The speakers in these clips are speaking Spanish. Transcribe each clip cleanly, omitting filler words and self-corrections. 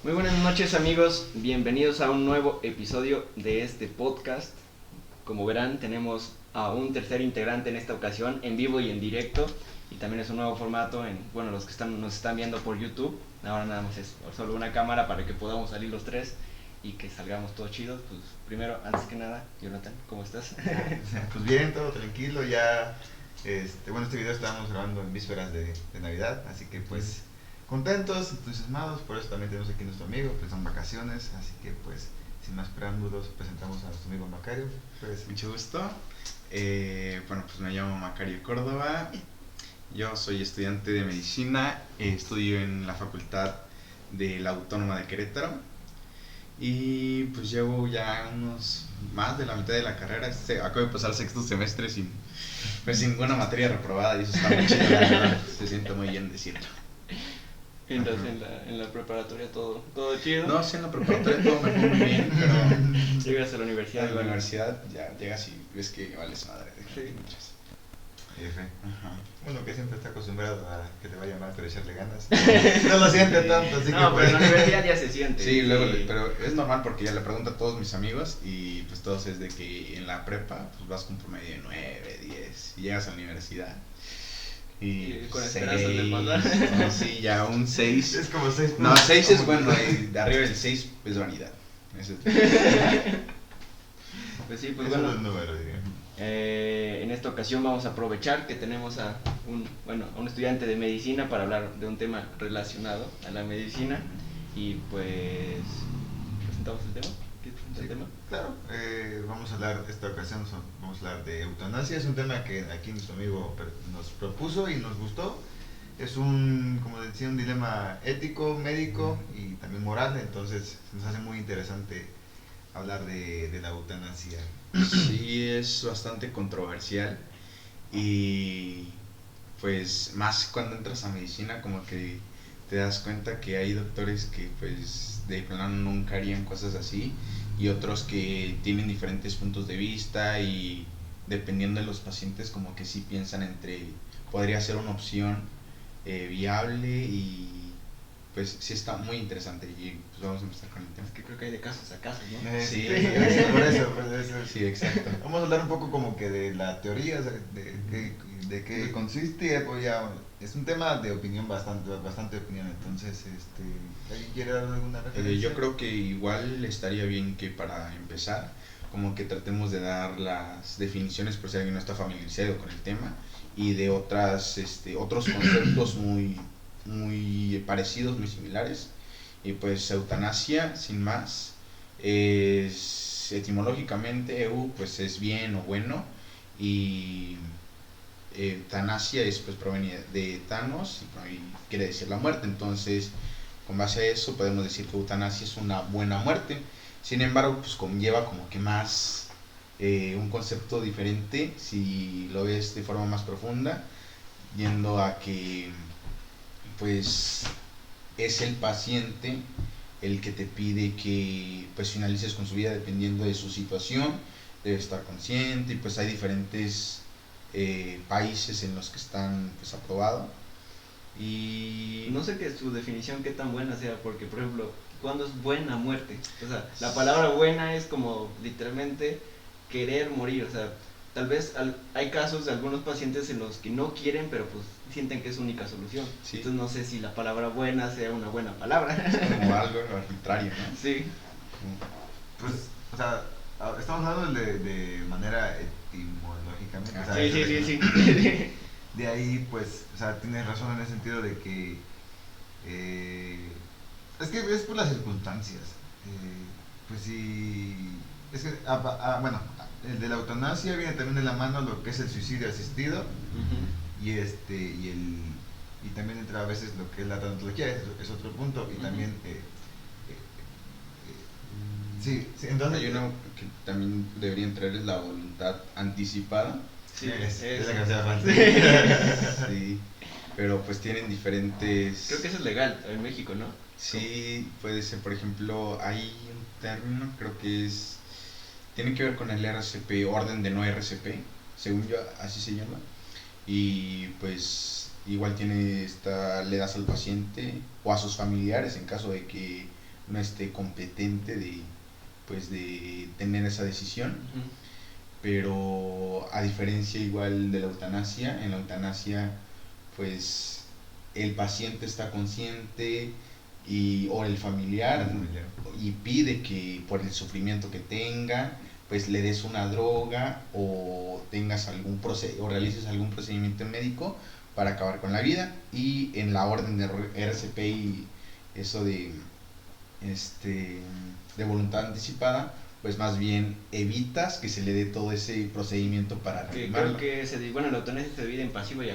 Muy buenas noches amigos, bienvenidos a un nuevo episodio de este podcast. Como verán tenemos a un tercer integrante en esta ocasión, en vivo y en directo. Y también es un nuevo formato los que nos están viendo por YouTube. Ahora nada más es solo una cámara para que podamos salir los tres y que salgamos todos chidos. Pues primero, antes que nada, Jonathan, ¿cómo estás? Pues bien, todo tranquilo, ya este video estábamos grabando en vísperas de Navidad, así que pues contentos, entusiasmados, por eso también tenemos aquí a nuestro amigo, pues son vacaciones, así que pues sin más preámbulos presentamos a nuestro amigo Macario. Pues Mucho gusto. Pues me llamo Macario Córdoba. Yo soy estudiante de medicina, estudio en la Facultad de la Autónoma de Querétaro y pues llevo ya más de la mitad de la carrera. Acabo de pasar sexto semestre sin ninguna materia reprobada y eso está muy chido, la verdad. Se siente muy bien decirlo. En la preparatoria todo chido. No, sí, en la preparatoria todo me fue muy bien, pero Llegas a la universidad. en la universidad ya llegas y ves que vales madre. Sí. F. Ajá. Bueno, que siempre está acostumbrado a que te vaya mal, pero echarle ganas. No lo siente tanto, así No, que pero en pues. la universidad ya se siente. Sí, pero es normal porque ya le pregunto a todos mis amigos y pues todos es de que en la prepa pues vas con promedio de 9, 10 y llegas a la universidad y con seis, esperanzas de pasar. no, sí, ya un 6. Es como 6. No, 6 es bueno y de arriba del 6 es vanidad. Eso es. Pues sí, pues Eso bueno. es el número, diría. En esta ocasión vamos a aprovechar que tenemos a un estudiante de medicina para hablar de un tema relacionado a la medicina y pues presentamos el tema. ¿Quieres presentar el tema? Claro, vamos a hablar esta ocasión, vamos a hablar de eutanasia. Es un tema que aquí nuestro amigo nos propuso y nos gustó. Es como decía, un dilema ético, médico y también moral, entonces nos hace muy interesante hablar de la eutanasia. Sí, es bastante controversial y pues más cuando entras a medicina como que te das cuenta que hay doctores que pues de plano nunca harían cosas así y otros que tienen diferentes puntos de vista y dependiendo de los pacientes como que sí piensan podría ser una opción viable y pues sí está muy interesante y pues vamos a empezar con el tema. Es que creo que hay de casos a casos, ¿no? Sí, Por eso. Sí, exacto. Vamos a hablar un poco como que de la teoría, de qué consiste, pues ya es un tema de opinión, bastante opinión, entonces, ¿alguien quiere dar alguna referencia? Yo creo que igual estaría bien que para empezar, como que tratemos de dar las definiciones por si alguien no está familiarizado con el tema y de otros conceptos muy parecidos, muy similares. Y pues eutanasia, sin más, es etimológicamente pues es bien o bueno y eutanasia pues proviene de Thanos y quiere decir la muerte. Entonces con base a eso podemos decir que eutanasia es una buena muerte. Sin embargo, pues conlleva como que más un concepto diferente si lo ves de forma más profunda, yendo a que pues es el paciente el que te pide que pues finalices con su vida dependiendo de su situación, debe estar consciente y pues hay diferentes países en los que están pues aprobado. Y no sé qué su definición qué tan buena sea, porque por ejemplo, ¿cuándo es buena muerte? O sea, la palabra buena es como literalmente querer morir, o sea, tal vez hay casos de algunos pacientes en los que no quieren, pero pues sienten que es su única solución. Sí. Entonces no sé si la palabra buena sea una buena palabra. Es como algo arbitrario, ¿no? Sí. Pues, o sea, estamos hablando de manera etimológicamente. O sea, Sí. De ahí, pues, o sea, tienes razón en el sentido de que es que es por las circunstancias. Pues sí, es que, bueno, el de la eutanasia viene también de la mano lo que es el suicidio asistido. Y y también entra a veces lo que es la tanatología, es otro punto, y también sí, entonces hay uno que también debería entrar, es la voluntad anticipada. Sí, es la que hacía falta. Sí, pero pues tienen diferentes. Creo que eso es legal en México, ¿no? Sí, puede ser, por ejemplo, hay un término, creo que tiene que ver con el RCP, orden de no RCP, según yo, así se llama. Y pues igual le das al paciente o a sus familiares en caso de que competente de, pues, de tener esa decisión. Pero a diferencia igual de la eutanasia, en la eutanasia pues el paciente está consciente o el familiar y pide que por el sufrimiento que tenga pues le des una droga o tengas o realices algún procedimiento médico para acabar con la vida. Y en la orden de RCP y eso de voluntad anticipada, pues más bien evitas que se le dé todo ese procedimiento para reanimarlo. Creo que la eutanasia se divide en pasiva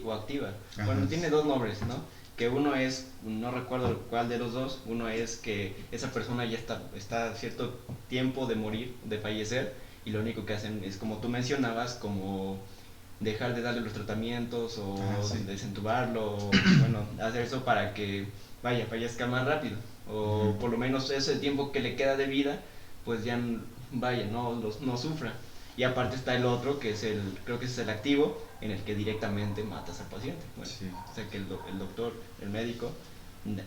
o activa. Ajá. Bueno, tiene dos nombres, ¿no? Que uno es, no recuerdo cuál de los dos, uno es que esa persona ya está cierto tiempo de morir, de fallecer, y lo único que hacen es, como tú mencionabas, como dejar de darle los tratamientos o desentubarlo, o, bueno, hacer eso para que fallezca más rápido, o por lo menos ese tiempo que le queda de vida pues ya no sufra. Y aparte está el otro, que creo que es el activo, en el que directamente matas al paciente. Bueno, o sea que el doctor, el médico,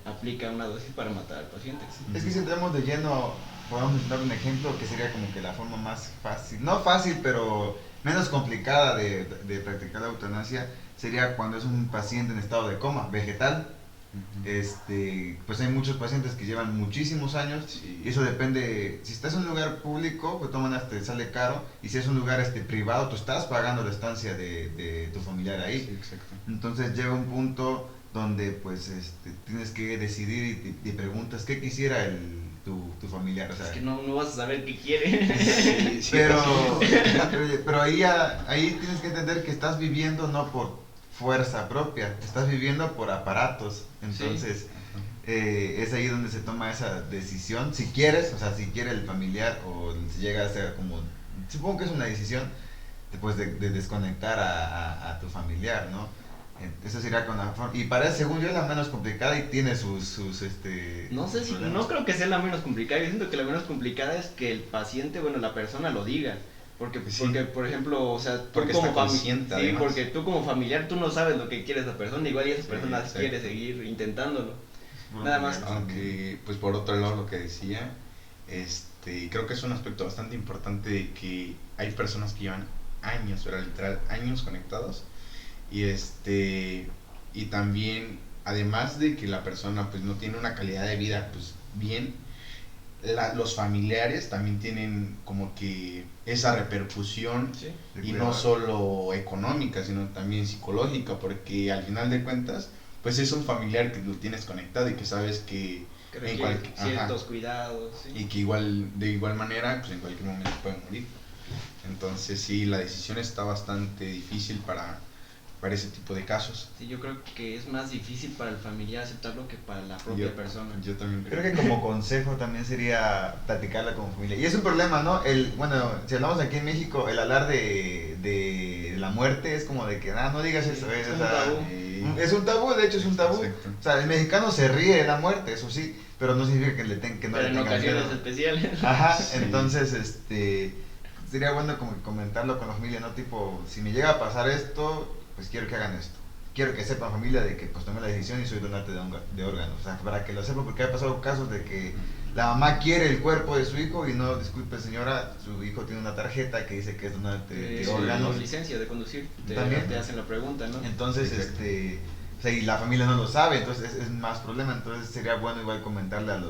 aplica una dosis para matar al paciente. Es que si entramos de lleno, podemos dar un ejemplo que sería como que la forma más fácil, no fácil, pero menos complicada de practicar la eutanasia, sería cuando es un paciente en estado de coma vegetal. Pues hay muchos pacientes que llevan muchísimos años, y eso depende. Si estás en un lugar público, pues te sale caro, y si es un lugar privado, tú estás pagando la estancia de tu familiar ahí. Sí, exacto. Entonces llega un punto donde pues tienes que decidir y preguntas qué quisiera tu familiar. O sea, es que no vas a saber qué quiere. pero ahí tienes que entender que estás viviendo no por fuerza propia, estás viviendo por aparatos. Entonces es ahí donde se toma esa decisión, si quieres, o sea, si quiere el familiar, o si llega a ser como, supongo que es una decisión después de desconectar a tu familiar, ¿no? Eso sería con la forma, y parece, según yo, es la menos complicada y tiene sus no sé si, no creo que sea la menos complicada. Yo siento que la menos complicada es que el paciente, la persona lo diga. Porque, por ejemplo, o sea, tú como familiar, porque tú como familiar, tú no sabes lo que quiere esa persona, igual y esa persona quiere seguir intentándolo. Nada más. Aunque, pues por otro lado, lo que decía, creo que es un aspecto bastante importante de que hay personas que llevan años, pero literal años conectados, y también, además de que la persona pues no tiene una calidad de vida pues bien, los familiares también tienen como que esa repercusión, y no solo económica, sino también psicológica, porque al final de cuentas pues es un familiar que lo tienes conectado y que sabes que ciertos cuidados, y que de igual manera pues en cualquier momento puede morir. Entonces sí, la decisión está bastante difícil para ese tipo de casos. Sí, yo creo que es más difícil para el familiar aceptarlo que para la propia persona. Yo también creo que como consejo también sería platicarla como familia. Y es un problema, ¿no? Si hablamos aquí en México, el hablar de la muerte es como de que, no digas eso. Es un tabú. Es un tabú, de hecho es un tabú. Exacto. O sea, el mexicano se ríe de la muerte, eso sí, pero no significa que no le tenga en ocasiones especiales. Ajá, entonces, sería bueno como comentarlo con la familia, ¿no? Tipo, si me llega a pasar esto, pues quiero que hagan esto. Quiero que sepan, familia, de que pues tomé la decisión y soy donante de órganos. O sea, para que lo sepan, porque ha pasado casos de que la mamá quiere el cuerpo de su hijo y no, disculpe señora, su hijo tiene una tarjeta que dice que es donante de órganos. Licencia de conducir, también te hacen la pregunta, ¿no? Entonces, o sea, y la familia no lo sabe, entonces es más problema. Entonces sería bueno igual comentarle a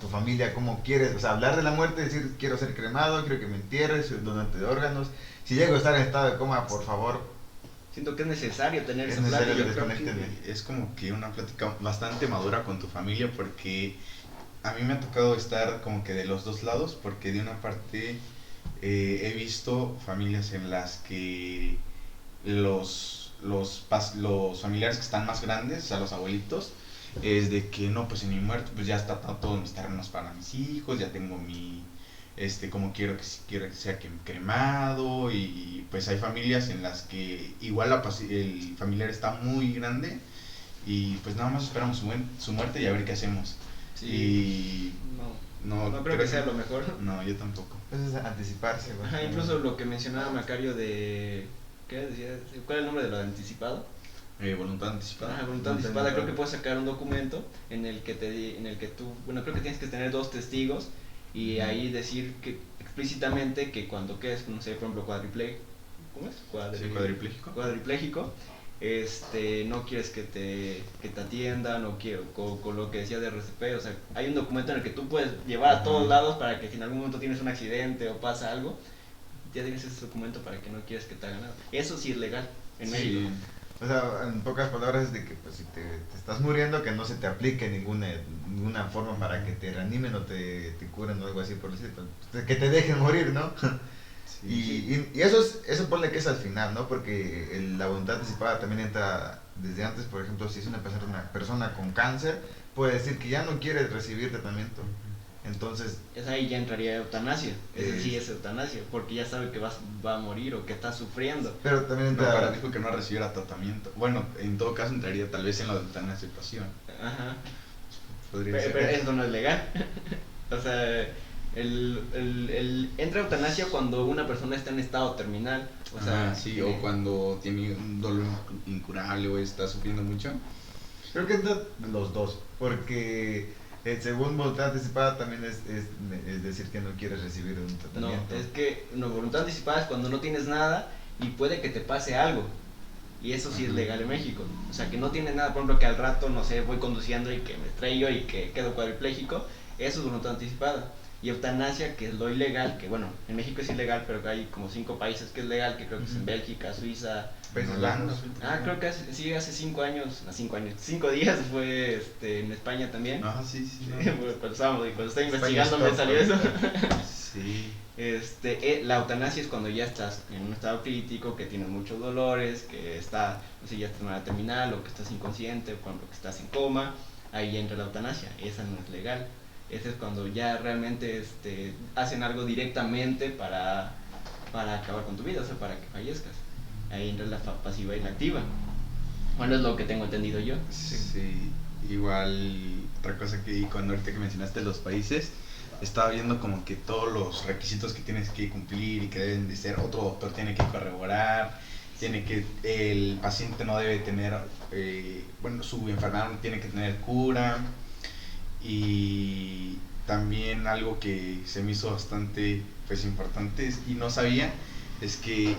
tu familia cómo quieres, o sea, hablar de la muerte, decir quiero ser cremado, quiero que me entierres, soy donante de órganos. Si llego a estar en estado de coma, por favor. Siento que es necesario tener esa plática. Es como que una plática bastante madura con tu familia, porque a mí me ha tocado estar como que de los dos lados, porque de una parte he visto familias en las que los familiares que están más grandes, o sea, los abuelitos, es de que no, pues en mi muerte pues ya está todos mis terrenos para mis hijos, ya tengo mi como quiero que sea cremado, y pues hay familias en las que igual el familiar está muy grande y pues nada más esperamos su muerte y a ver qué hacemos. Sí. Y no creo que sea lo mejor. No, yo tampoco. Pues es anticiparse. Incluso lo que mencionaba Macario de, ¿qué decía? ¿Cuál es el nombre de lo de anticipado? Voluntad anticipada. Voluntad anticipada, creo que puedes sacar un documento en el que tú, bueno, creo que tienes que tener 2 testigos y ahí decir que explícitamente que cuando quedes, no sé, por ejemplo, ¿cómo es? Cuadripléjico, no quieres que te atiendan o con lo que decía de RCP, o sea, hay un documento en el que tú puedes llevar a todos lados para que si en algún momento tienes un accidente o pasa algo, ya tienes ese documento para que no quieres que te hagan nada. Eso sí es legal en México. O sea, en pocas palabras es de que pues, si te estás muriendo, que no se te aplique ninguna forma para que te reanimen o te curen o algo así por decir, pues, que te dejen morir, ¿no? Sí. Y eso ponle que es al final, ¿no? Porque la voluntad anticipada también entra desde antes. Por ejemplo, si es una persona con cáncer, puede decir que ya no quiere recibir tratamiento. Entonces ahí ya entraría eutanasia. Sí es eutanasia, porque ya sabe que va a morir o que está sufriendo. Pero también entra... dijo que no recibiera tratamiento. Bueno, en todo caso entraría tal vez en la eutanasia situación. Ajá. Pero eso no es legal. O sea, entra eutanasia cuando una persona está en estado terminal. O sea, sí, o cuando tiene un dolor incurable o está sufriendo mucho. Creo que entran los dos, porque según voluntad anticipada también es decir que no quieres recibir un tratamiento. No, es que voluntad anticipada es cuando no tienes nada y puede que te pase algo. Y eso sí es legal en México. O sea, que no tienes nada, por ejemplo, que al rato, no sé, voy conduciendo y que me estrello y que quedo cuadripléjico. Eso es voluntad anticipada. Y eutanasia, que es lo ilegal, que bueno, en México es ilegal, pero que hay como 5 países que es legal, que creo que es en Bélgica, Suiza, Holanda. Creo que hace 5 años, 5 días fue en España también. Sí. Cuando estaba investigando me salió eso. Sí. La eutanasia es cuando ya estás en un estado crítico, que tienes muchos dolores, que ya estás en una terminal, o que estás inconsciente, o cuando que estás en coma, ahí ya entra la eutanasia. Esa no es legal. Ese es cuando ya realmente hacen algo directamente para acabar con tu vida, o sea, para que fallezcas. Ahí entra la pasiva y la activa. Bueno, es lo que tengo entendido yo. Sí, igual otra cosa que cuando ahorita que mencionaste los países, estaba viendo como que todos los requisitos que tienes que cumplir y que deben de ser, otro doctor tiene que corroborar, el paciente no debe tener, su enfermedad no tiene que tener cura. Y también algo que se me hizo bastante importante y no sabía es que,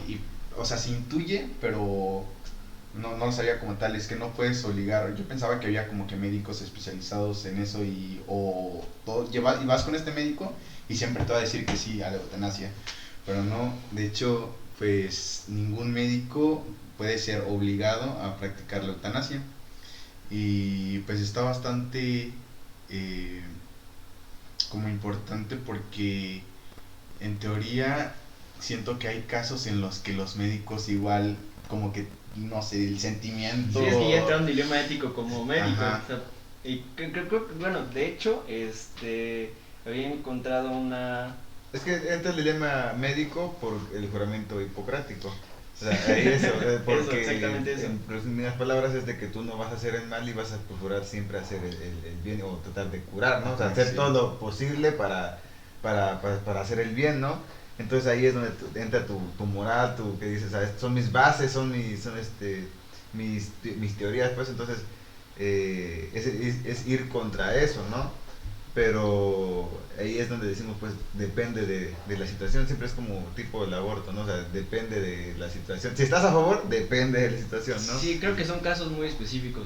se intuye, pero no lo sabía como tal, es que no puedes obligar. Yo pensaba que había como que médicos especializados en eso y vas con este médico y siempre te va a decir que sí a la eutanasia, pero no, de hecho pues ningún médico puede ser obligado a practicar la eutanasia y pues está bastante como importante porque en teoría siento que hay casos en los que los médicos igual como que no sé, el sentimiento. Sí, es que ya entra un dilema ético como médico. O sea, y creo que, bueno, de hecho, había encontrado una... Es que entra el dilema médico por el juramento hipocrático. O sea, ahí porque exactamente eso. En resumidas palabras es de que tú no vas a hacer el mal y vas a procurar siempre hacer el bien o tratar de curar, ¿no? O sea, hacer todo lo posible para hacer el bien, ¿no? Entonces ahí es donde entra tu moral, que dices, ¿sabes? Son mis bases, son mis teorías, pues entonces es ir contra eso, ¿no? Pero ahí es donde decimos, pues depende de la situación, siempre es como tipo el aborto, ¿no? O sea, depende de la situación. Si estás a favor, depende de la situación, ¿no? Sí, creo que son casos muy específicos.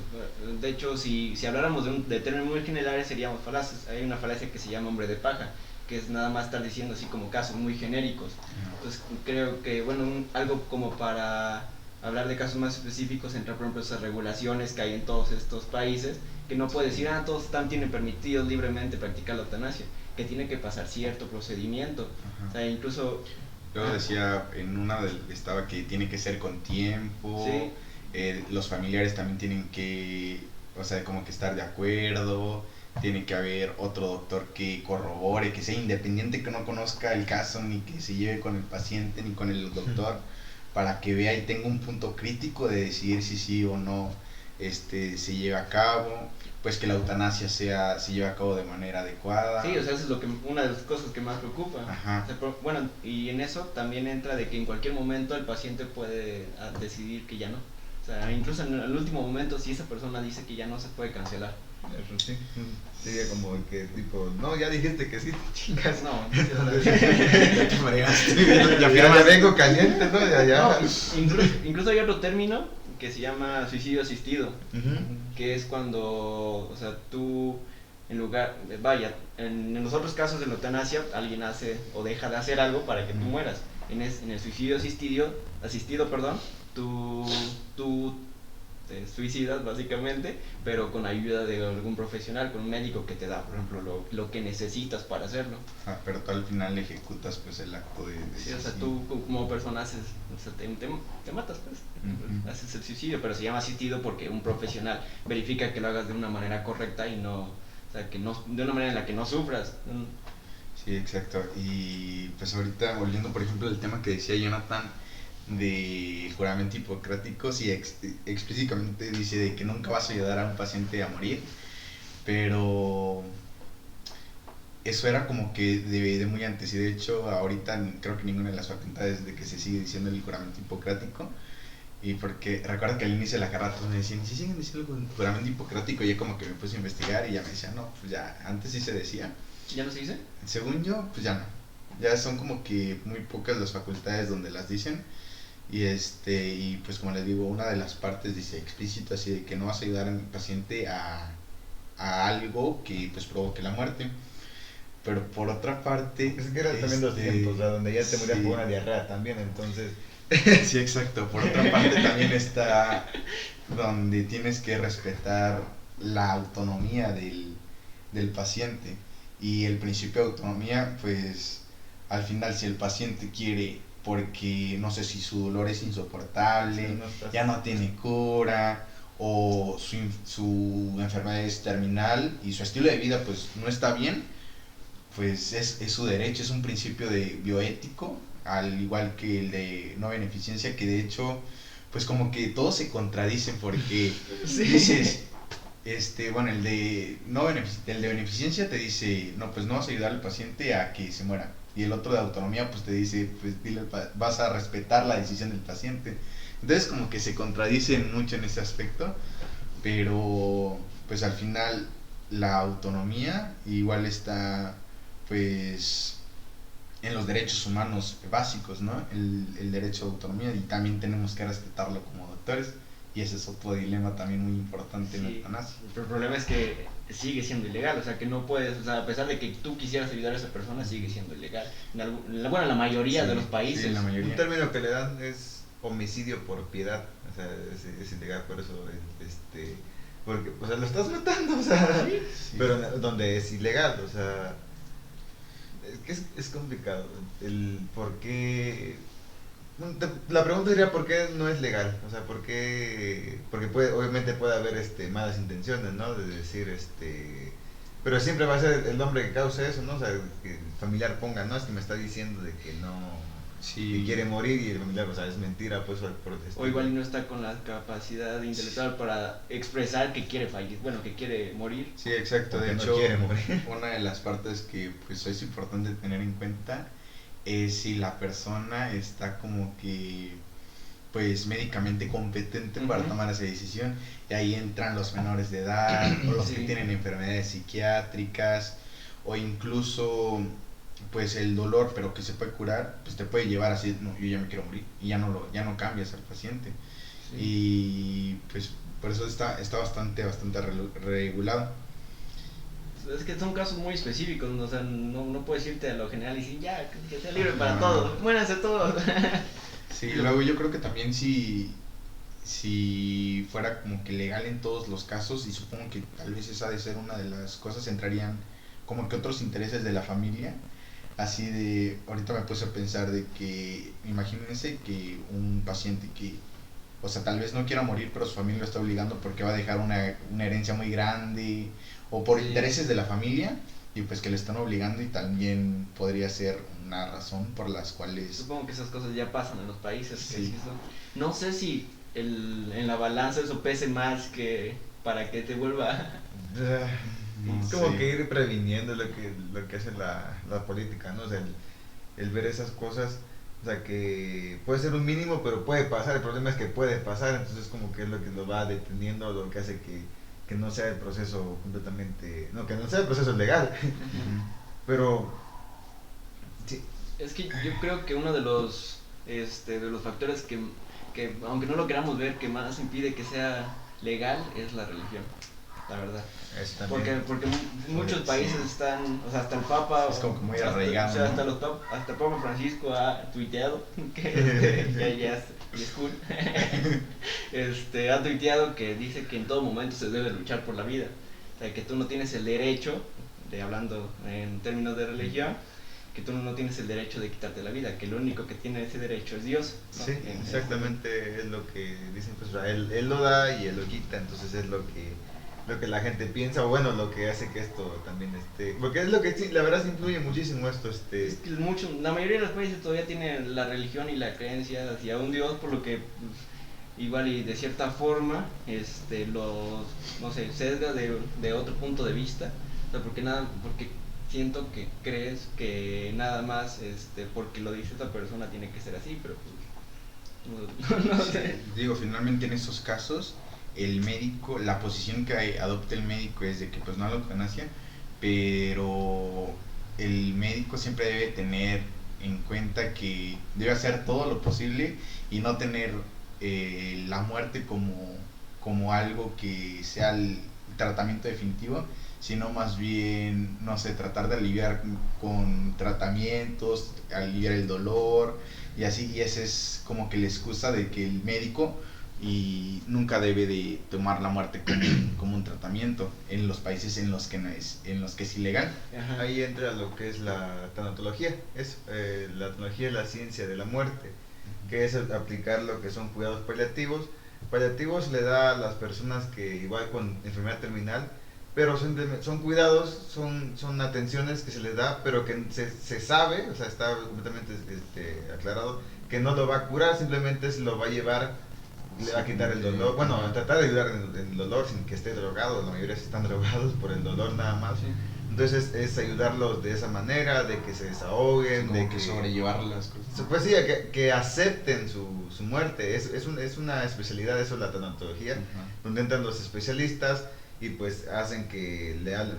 De hecho, si habláramos de términos muy generales, seríamos falaces. Hay una falacia que se llama hombre de paja, que es nada más estar diciendo así como casos muy genéricos. Entonces creo que, bueno, algo como para hablar de casos más específicos, entra por ejemplo esas regulaciones que hay en todos estos países, que no puede decir, todos tienen permitido libremente practicar la eutanasia, que tiene que pasar cierto procedimiento. O sea, incluso... Luego decía, en una estaba que tiene que ser con tiempo, sí. Los familiares también tienen que, o sea, como que estar de acuerdo, tiene que haber otro doctor que corrobore, que sea independiente, que no conozca el caso, ni que se lleve con el paciente, ni con el doctor, para que vea y tenga un punto crítico de decidir si sí o no se lleve a cabo, pues que la eutanasia se lleve a cabo de manera adecuada. Sí, o sea, eso es una de las cosas que más preocupa. Ajá. O sea, y en eso también entra de que en cualquier momento el paciente puede decidir que ya no. O O sea, incluso en el último momento, si esa persona dice que ya no se puede cancelar. Eso sí. Sería como que tipo, no, ya dijiste que sí, te chingas. No, Ya te fregaste. Ya vengo caliente, ¿no? Ya. no, incluso hay otro término que se llama suicidio asistido, que es cuando, o sea, tú en lugar, vaya, en los otros casos de la eutanasia, alguien hace o deja de hacer algo para que tú mueras. En el suicidio asistido, perdón, tú te suicidas básicamente, pero con ayuda de algún profesional, con un médico que te da, por ejemplo, lo que necesitas para hacerlo. Pero tú al final ejecutas pues el acto de Sí, o sea, tú como persona haces, o sea, te matas pues, haces el suicidio, pero se llama asistido porque un profesional verifica que lo hagas de una manera correcta y no, o sea, que no, de una manera en la que no sufras. Sí, exacto. Y pues ahorita volviendo por ejemplo al tema que decía Jonathan de juramento hipocrático, sí explícitamente dice de que nunca vas a ayudar a un paciente a morir, pero eso era como que de muy antes, y de hecho ahorita creo que ninguna de las facultades de que se sigue diciendo el juramento hipocrático. Y porque recuerdo que al inicio de la carrera todos me decían, ¿y si siguen diciendo el juramento hipocrático? Y yo como que me puse a investigar y ya me decían, no, pues ya, antes sí se decía. ¿Ya no se dice? Según yo, pues ya no. Ya son como que muy pocas las facultades donde las dicen. Y pues como les digo, una de las partes dice explícito así de que no vas a ayudar al paciente a algo que pues provoque la muerte. Pero por otra parte... Es que eran también los tiempos, o sea, donde ya te morías por una diarrea también, entonces... Sí, exacto. Por otra parte también está donde tienes que respetar la autonomía del paciente. Y el principio de autonomía, pues al final si el paciente quiere, porque no sé si su dolor es insoportable, Sí, ya no tiene cura, o su enfermedad es terminal y su estilo de vida pues no está bien, pues es su derecho, es un principio de bioético, al igual que el de no beneficencia, que de hecho pues como que todos se contradicen porque dices, bueno, el de beneficencia te dice, no, pues no vas a ayudar al paciente a que se muera. Y el otro de autonomía pues te dice, pues vas a respetar la decisión del paciente. Entonces como que se contradicen mucho en ese aspecto, pero pues al final la autonomía igual está pues en los derechos humanos básicos, ¿no? El derecho de autonomía, y también tenemos que respetarlo como doctores. Y ese es otro dilema también muy importante en la eutanasia. Pero el problema es que sigue siendo ilegal, o sea, que no puedes, o sea, a pesar de que tú quisieras ayudar a esa persona, sigue siendo ilegal. En la mayoría de los países. Sí, la mayoría. Un término que le dan es homicidio por piedad, o sea, es ilegal, por eso, porque, o sea, lo estás matando, o sea, Sí. pero donde es ilegal, o sea, es complicado, el por qué... La pregunta sería por qué no es legal, o sea, porque obviamente puede haber malas intenciones, ¿no? De decir pero siempre va a ser el hombre que cause eso, ¿no? O sea, que el familiar ponga, no, es que me está diciendo de que no, Sí. que quiere morir, y el familiar, o sea, es mentira, pues, O igual no está con la capacidad intelectual para expresar que quiere fallecer, bueno, que quiere morir. Sí, exacto. De Porque no hecho, quiere morir. una de las partes que pues es importante tener en cuenta es si la persona está como que pues médicamente competente para tomar esa decisión, y ahí entran los menores de edad o los que tienen enfermedades psiquiátricas, o incluso pues el dolor pero que se puede curar, pues te puede llevar así, no, yo ya me quiero morir, y ya no cambias al paciente. Y pues por eso está bastante regulado. Es que son casos muy específicos, o sea, no puedes irte a lo general y decir, ya, que sea libre para todos, muéranse todos. Sí, luego yo creo que también si fuera como que legal en todos los casos, y supongo que tal vez esa ha de ser una de las cosas, entrarían como que otros intereses de la familia, así de, ahorita me puse a pensar de que, imagínense que un paciente que, o sea, tal vez no quiera morir, pero su familia lo está obligando porque va a dejar una herencia muy grande, o por intereses de la familia, y pues que le están obligando, y también podría ser una razón por las cuales... Supongo que esas cosas ya pasan en los países. Sí. Que sí son. No sé si en la balanza eso pese más que para que te vuelva... Es como que ir previniendo lo que hace la política, ¿no? O sea, el ver esas cosas, O sea, que puede ser un mínimo, pero puede pasar. El problema es que puede pasar, entonces como que es lo que lo va deteniendo, lo que hace que no sea el proceso completamente... No, que no sea el proceso legal. Pero... Sí. Es que yo creo que uno de los factores que aunque no lo queramos ver, que más impide que sea legal es la religión, la verdad. Porque muchos países están, o sea, hasta el Papa, es como muy hasta, arraigado, o sea, ¿no? hasta el Papa Francisco ha tuiteado que ya es cool. Ha tuiteado que dice que en todo momento se debe luchar por la vida, o sea, que tú no tienes el derecho, hablando en términos de religión, que tú no tienes el derecho de quitarte la vida, que lo único que tiene ese derecho es Dios, ¿no? Sí, exactamente es lo que dicen, pues él lo da y él lo quita, entonces es lo que la gente piensa, o bueno, lo que hace que esto también esté, porque es lo que sí, la verdad sí influye muchísimo esto, Es que la mayoría de los países todavía tienen la religión y la creencia hacia un Dios, por lo que pues, igual y de cierta forma los, no sé, sesga de otro punto de vista, o sea, porque siento que crees que nada más porque lo dice esa persona tiene que ser así, pero pues no sé. Digo, finalmente en esos casos el médico, la posición que adopta el médico es de que pues no la eutanasia, pero el médico siempre debe tener en cuenta que debe hacer todo lo posible y no tener la muerte como algo que sea el tratamiento definitivo, sino más bien, no sé, tratar de aliviar con tratamientos, aliviar el dolor y así, y esa es como que la excusa de que el médico y nunca debe de tomar la muerte como un tratamiento en los países en los que es ilegal. Ajá. ahí entra lo que es la tanatología, la tanatología es la ciencia de la muerte, que es aplicar lo que son cuidados paliativos. Paliativos le da a las personas que igual con enfermedad terminal, pero son cuidados, son atenciones que se les da, pero que se sabe, o sea, está completamente aclarado, que no lo va a curar, simplemente se lo va a llevar, le va a quitar el dolor, bueno, a tratar de ayudar en el dolor sin que esté drogado, la mayoría están drogados por el dolor nada más. Sí. Entonces es ayudarlos de esa manera, de que se desahoguen, Como de que sobrellevar las cosas. pues sí, que acepten su muerte. Es una especialidad eso, la tanatología, donde entran los especialistas y pues hacen que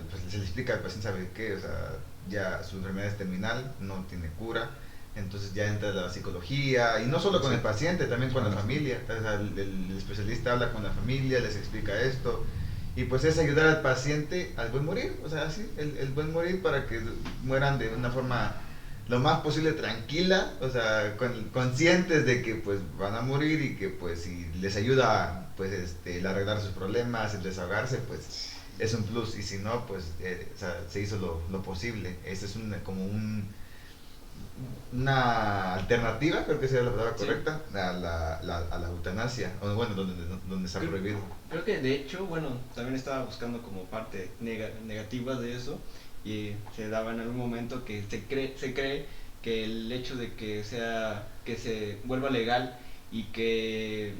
pues se le explica al paciente, sabe qué, o sea, ya su enfermedad es terminal, no tiene cura, entonces ya entra la psicología, y no solo con el paciente, también con la familia. O sea, el especialista habla con la familia, les explica esto, y pues es ayudar al paciente al buen morir, o sea, así, el buen morir para que mueran de una forma lo más posible tranquila, o sea, conscientes de que pues van a morir y que pues si les ayuda pues el arreglar sus problemas, el desahogarse, pues es un plus, y si no, pues o sea, se hizo lo posible. Esa es una alternativa, creo que sería la palabra correcta, sí, a la eutanasia, o bueno, donde está prohibido. Creo que de hecho, bueno, también estaba buscando como parte negativa de eso, y se daba en algún momento que se cree que el hecho de que se vuelva legal y que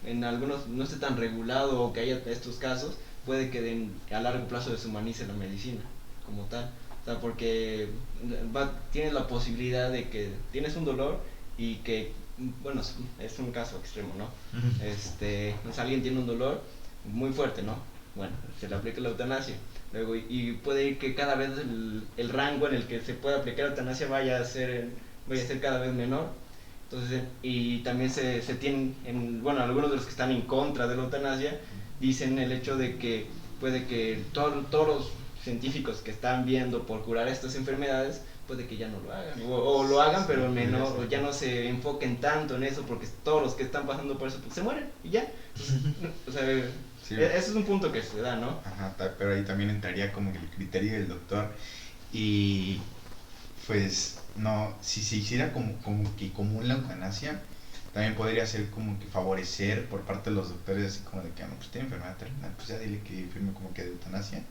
en algunos no esté tan regulado o que haya estos casos, puede que a largo plazo deshumanice la medicina como tal. O sea, porque tienes la posibilidad de que tienes un dolor y que, bueno, es un caso extremo, ¿no? Pues alguien tiene un dolor muy fuerte, ¿no? Bueno, se le aplica la eutanasia. Luego, y puede ir que cada vez el rango en el que se puede aplicar la eutanasia vaya a ser cada vez menor. Entonces, y también se tienen, bueno, algunos de los que están en contra de la eutanasia dicen el hecho de que puede que todos los científicos que están viendo por curar estas enfermedades, puede que ya no lo hagan, o lo hagan pero menor, o ya no se enfoquen tanto en eso, porque todos los que están pasando por eso pues se mueren y ya. O sea, sí, ese es un punto que se da, ¿no? Ajá, pero ahí también entraría como el criterio del doctor, y pues no, si se hiciera como que común la eutanasia, también podría ser como que favorecer por parte de los doctores, así como de que no, pues tiene enfermedad terminal, pues ya dile que firme como que de eutanasia.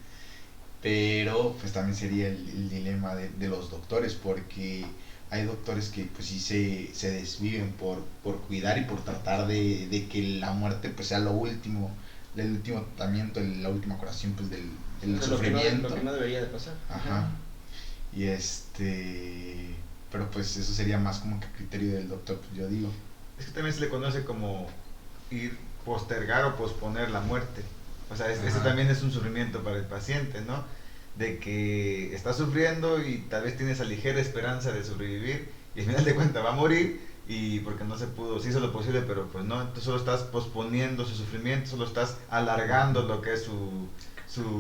Pero pues también sería el dilema de los doctores, porque hay doctores que pues sí se desviven por cuidar y por tratar de que la muerte pues sea lo último, el último tratamiento, la última curación pues del sufrimiento. Lo que no debería de pasar. Ajá. Y pero pues eso sería más como que criterio del doctor, pues yo digo. Es que también se le conoce como ir postergar o posponer la muerte. O sea, ese también es un sufrimiento para el paciente, ¿no? De que está sufriendo y tal vez tiene esa ligera esperanza de sobrevivir y al final de cuentas va a morir y porque no se pudo, se hizo lo posible, pero pues no, entonces solo estás posponiendo su sufrimiento, solo estás alargando lo que es su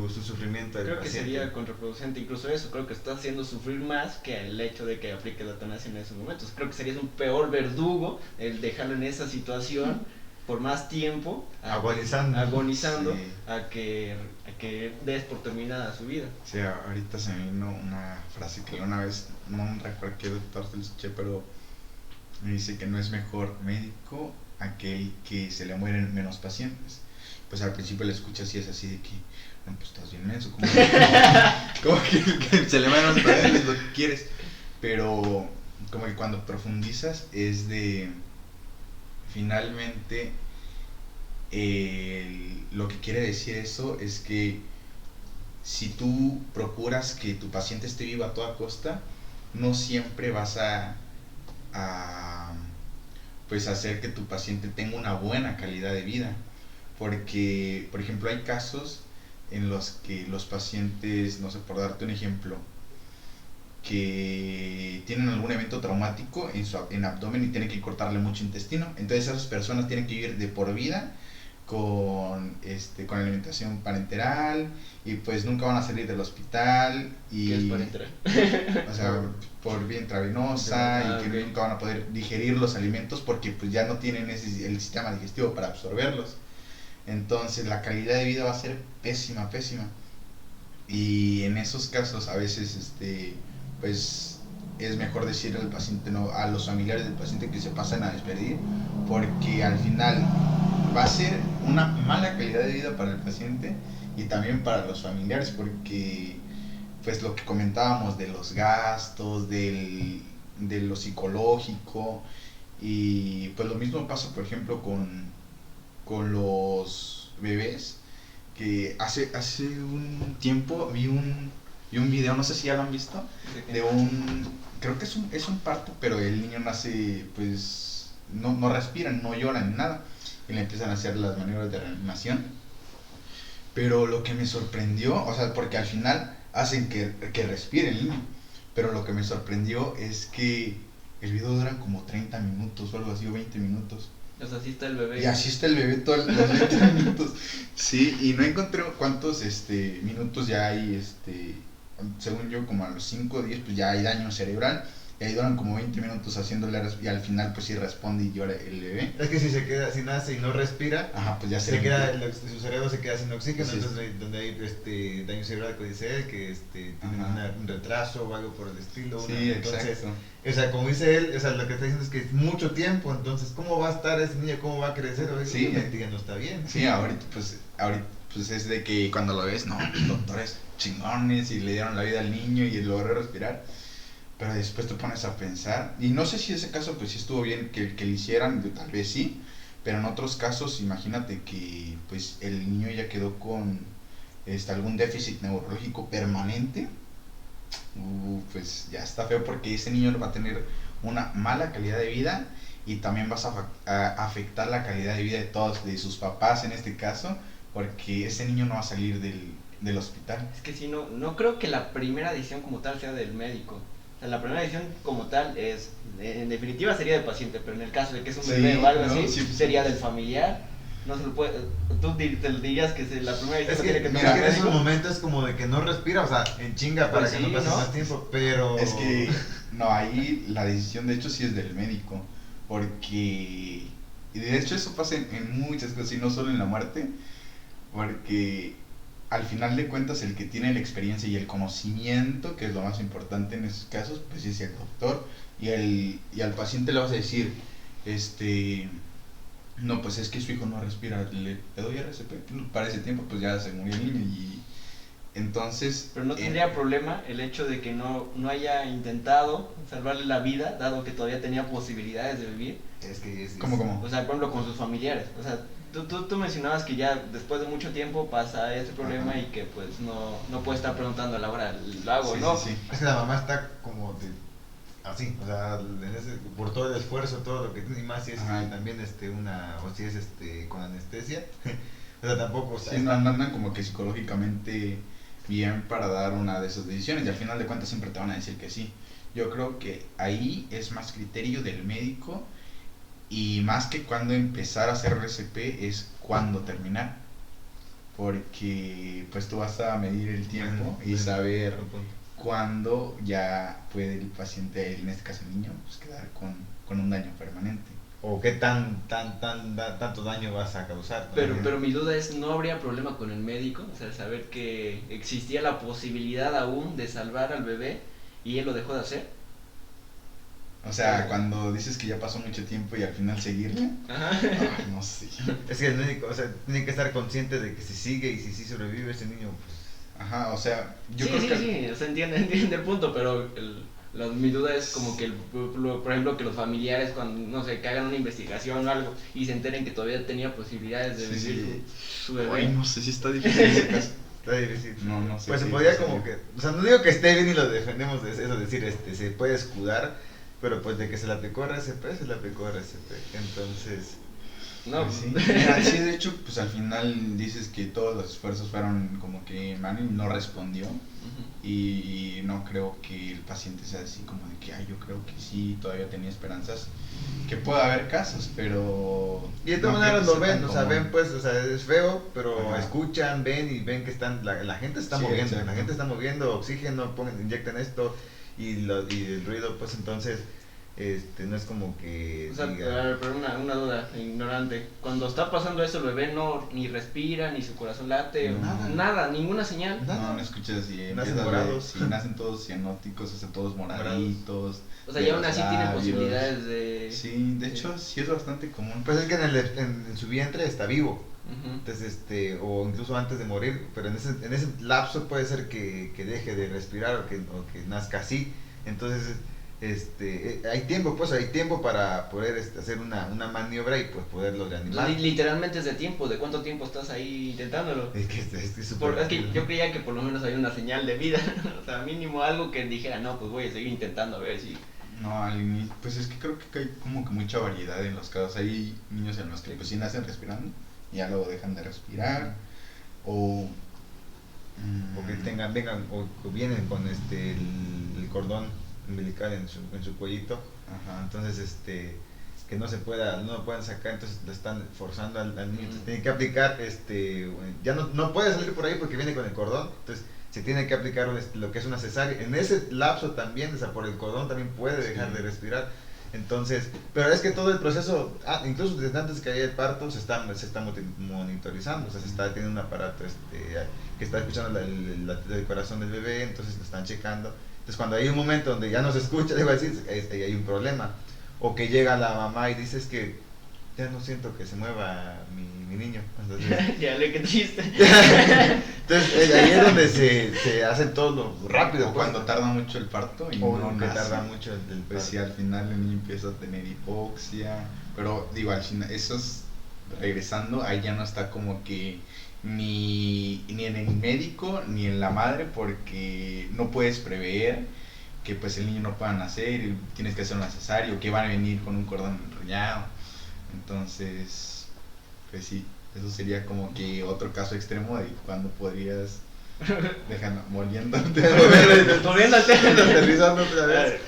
sufrimiento del Creo que paciente. sería contraproducente incluso eso, creo que está haciendo sufrir más que el hecho de que aplique la eutanasia en esos momentos. Creo que sería un peor verdugo el dejarlo en esa situación por más tiempo, agonizando Sí. a que des por terminada su vida. Sí, ahorita se me vino una frase que una vez, no recuerdo qué doctor se lo escuché, pero me dice que no es mejor médico aquel que se le mueren menos pacientes. Pues al principio le escuché así, es así de que, no, pues estás bien menso, como que se le mueren menos pacientes, lo que quieres. Pero como que cuando profundizas es de, finalmente, lo que quiere decir eso es que si tú procuras que tu paciente esté vivo a toda costa, no siempre vas a pues hacer que tu paciente tenga una buena calidad de vida, porque por ejemplo hay casos en los que los pacientes, no sé, por darte un ejemplo, que tienen algún evento traumático en abdomen y tienen que cortarle mucho intestino, entonces esas personas tienen que vivir de por vida con alimentación parenteral y pues nunca van a salir del hospital y ¿Qué es parenteral? o sea, por vía intravenosa y que okay. nunca van a poder digerir los alimentos porque pues ya no tienen el sistema digestivo para absorberlos. Entonces la calidad de vida va a ser pésima. Y en esos casos a veces pues es mejor decir al paciente, no, a los familiares del paciente que se pasen a despedir, porque al final va a ser una mala calidad de vida para el paciente y también para los familiares, porque pues lo que comentábamos de los gastos, de lo psicológico, y pues lo mismo pasa por ejemplo con los bebés, que hace un tiempo vi un video, no sé si ya lo han visto, de creo que es un parto, pero el niño nace pues no respira, no llora ni nada, y le empiezan a hacer las maniobras de reanimación. Pero lo que me sorprendió, o sea, porque al final hacen que respire el niño, pero lo que me sorprendió es que el video dura como 30 minutos o algo así, o 20 minutos. O sea, así está el bebé. Y así está el bebé todos los 20 minutos. Sí, y no encontré cuántos minutos ya hay, según yo, como a los 5 o 10, pues ya hay daño cerebral. Y ahí duran como 20 minutos haciéndole, y al final pues sí responde y llora el bebé. Es que si nace y no respira, Ajá, pues ya se se queda, su cerebro se queda sin oxígeno, Sí, entonces donde hay daño cerebral que dice él, que tiene un retraso o algo por el estilo. Sí, entonces, exacto. o sea, como dice él, o sea, lo que está diciendo es que es mucho tiempo, entonces, ¿cómo va a estar ese niño? ¿Cómo va a crecer? Sí. Obviamente ya no está bien. Sí, ahorita pues es de que cuando lo ves, no, doctores chingones y le dieron la vida al niño y logró respirar. Pero después te pones a pensar, y no sé si en ese caso pues sí estuvo bien que le hicieran, tal vez sí, pero en otros casos imagínate que pues el niño ya quedó con algún déficit neurológico permanente, pues ya está feo, porque ese niño va a tener una mala calidad de vida y también vas a afectar la calidad de vida de todos, de sus papás en este caso, porque ese niño no va a salir del hospital. Es que si no creo que la primera decisión como tal sea del médico. O sea, la primera decisión como tal es, en definitiva sería del paciente, pero en el caso de que es un bebé o algo así, sí, sería del familiar. No se lo puede, tú te lo dirías que la primera decisión Es que, tiene que mira, tomar en el esos médico. momentos como de que no respira, o sea, en chinga para Pues que sí, no pase ¿no? más tiempo, pero... Es que, no, ahí la decisión de hecho sí es del médico, porque, y de hecho eso pasa en muchas cosas, y no solo en la muerte, porque al final de cuentas el que tiene la experiencia y el conocimiento, que es lo más importante en esos casos, pues es el doctor, y al paciente le vas a decir, no, pues es que su hijo no respira, le doy RCP, para ese tiempo pues ya se murió el niño, y entonces... Pero no tendría problema el hecho de que no haya intentado salvarle la vida, dado que todavía tenía posibilidades de vivir. Es que ¿Cómo? O sea, por ejemplo, con sus familiares. O sea, tú mencionabas que ya después de mucho tiempo pasa ese problema. Ajá. Y que pues no puede estar preguntando a la hora, ¿lo hago o no? Sí. Es que la mamá está como así, o sea, por todo el esfuerzo, todo lo que tiene, y más si es también o si es con anestesia, o sea, tampoco, o sea, sí, no andan como que psicológicamente bien para dar una de esas decisiones, y al final de cuentas siempre te van a decir que sí. Yo creo que ahí es más criterio del médico, y más que cuando empezar a hacer RCP es cuando terminar, porque pues tú vas a medir el tiempo y saber cuándo ya puede el paciente, en este caso el niño, pues quedar con un daño permanente. O qué tanto daño vas a causar. Pero mi duda es, ¿no habría problema con el médico? O sea, saber que existía la posibilidad aún de salvar al bebé y él lo dejó de hacer. O sea, cuando dices que ya pasó mucho tiempo y al final seguirle, no sé. Es que el médico, o sea, tiene que estar consciente de que si sigue y si sí sobrevive ese niño, pues... Ajá, o sea, yo sí, creo que... Sí, o sea, entiende el punto, pero mi duda es como que, por ejemplo, que los familiares cuando, no sé, que hagan una investigación o algo y se enteren que todavía tenía posibilidades de vivir su bebé. Ay, no sé si está difícil ese caso. Está difícil. No sé. Pues se podría como que, o sea, no digo que esté bien y lo defendemos de eso, decir, se puede escudar, pero pues de que se le aplicó RCP, se le aplicó RCP, entonces... No, pues sí. Mira, sí, de hecho, pues al final dices que todos los esfuerzos fueron como que Manny no respondió, y no creo que el paciente sea así como de que, yo creo que sí, todavía tenía esperanzas, que pueda haber casos, pero... Y de todas maneras lo ven, o sea, ven pues, o sea, es feo, pero Ajá. escuchan, ven y ven que están, la gente está moviendo, exacto. la gente está moviendo oxígeno, inyectan esto y el ruido, pues entonces... no es como que... O sea, pero una duda ignorante. Cuando está pasando eso, el bebé no ni respira, ni su corazón late, nada, ninguna señal. No escuchas si nacen morados. Si nacen todos cianóticos, o sea, todos moraditos. O sea, y aún así tienen posibilidades de... Sí, de hecho, sí es bastante común. Pues es que en su vientre está vivo. Entonces, o incluso antes de morir, pero en ese lapso puede ser que deje de respirar o que nazca así. Entonces... hay tiempo para poder hacer una maniobra y pues poderlo reanimar. Literalmente es de tiempo. ¿De cuánto tiempo estás ahí intentándolo? Es que es que yo creía que por lo menos había una señal de vida. O sea, mínimo algo que dijera, no, pues voy a seguir intentando a ver si... No, al inicio, pues es que creo que hay como que mucha variedad en los casos. Hay niños en los que pues sí nacen respirando y ya luego dejan de respirar, o que vengan o vienen con el cordón umbilical en su cuellito. Ajá. Entonces que no lo puedan sacar, entonces le están forzando al niño. Entonces tiene que aplicar ya no puede salir por ahí porque viene con el cordón, entonces se tiene que aplicar lo que es una cesárea. En ese lapso también, o sea, por el cordón también puede dejar de respirar. Entonces, pero es que todo el proceso, incluso desde antes que haya el parto, se está monitorizando, o sea, se está teniendo un aparato que está escuchando el latido del corazón del bebé, entonces lo están checando. Entonces, cuando hay un momento donde ya no se escucha, le voy a decir, ahí hay un problema. O que llega la mamá y dice, es que ya no siento que se mueva mi niño. Entonces, ya le que triste. Entonces, ahí es donde se hace todo rápido. O cuando tarda mucho el parto y o no que nace. tarda mucho el parto. Pues sí, al final el niño empieza a tener hipoxia, pero digo, al final, eso es, regresando, ahí ya no está como que ni en el médico ni en la madre, porque no puedes prever que pues el niño no pueda nacer y tienes que hacer un cesárea, o que van a venir con un cordón enrollado. Entonces, pues sí, eso sería como que otro caso extremo de cuando podrías dejarlo moliéndote. Volviendo al tema. Aterrizando otra vez.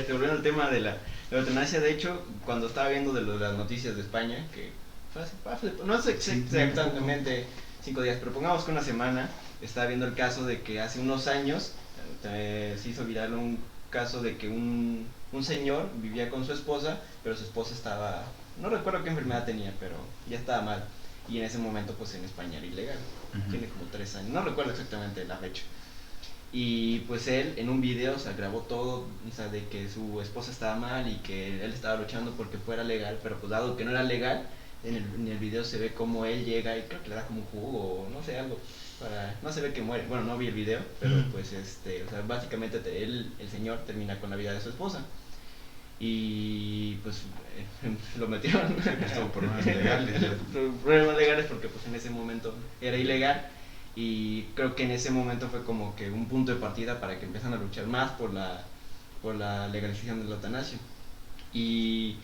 Volviendo al tema de la eutanasia, de hecho, cuando estaba viendo de las noticias de España, que no sé exactamente 5 días, pero pongamos que una semana, estaba viendo el caso de que hace unos años se hizo viral un caso de que un señor vivía con su esposa, pero su esposa estaba, no recuerdo qué enfermedad tenía, pero ya estaba mal, y en ese momento pues en España era ilegal. Tiene como 3 años, no recuerdo exactamente la fecha. Y pues él en un video, o sea, grabó todo, o sea, de que su esposa estaba mal y que él estaba luchando porque fuera legal, pero pues dado que no era legal, en el video se ve como él llega y creo que le da como un jugo o no sé, algo, no se ve que muere. Bueno, no vi el video, pero pues o sea, básicamente el señor termina con la vida de su esposa. Y pues lo metieron por problemas legales. Problemas legales porque pues en ese momento era ilegal, y creo que en ese momento fue como que un punto de partida para que empiezan a luchar más por por la legalización de la eutanasia. Y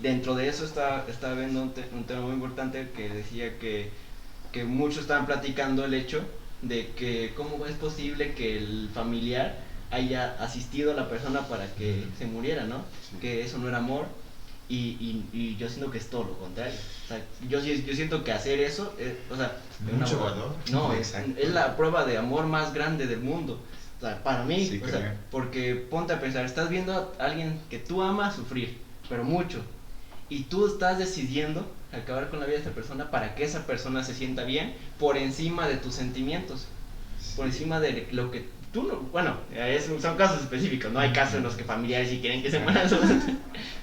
dentro de eso estaba viendo un tema muy importante que decía que muchos estaban platicando el hecho de que cómo es posible que el familiar haya asistido a la persona para que se muriera, ¿no? Sí. Que eso no era amor. Y yo siento que es todo lo contrario. O sea, yo siento que hacer eso, o sea, Mucho valor. no, Exacto. es la prueba de amor más grande del mundo. O sea, para mí, Sí, o sea, creo. porque ponte a pensar, estás viendo a alguien que tú amas sufrir, pero mucho, y tú estás decidiendo acabar con la vida de esa persona para que esa persona se sienta bien por encima de tus sentimientos, por Sí. encima de lo que tú no, bueno, son casos específicos, no hay casos en los que familiares sí quieren que se mueran,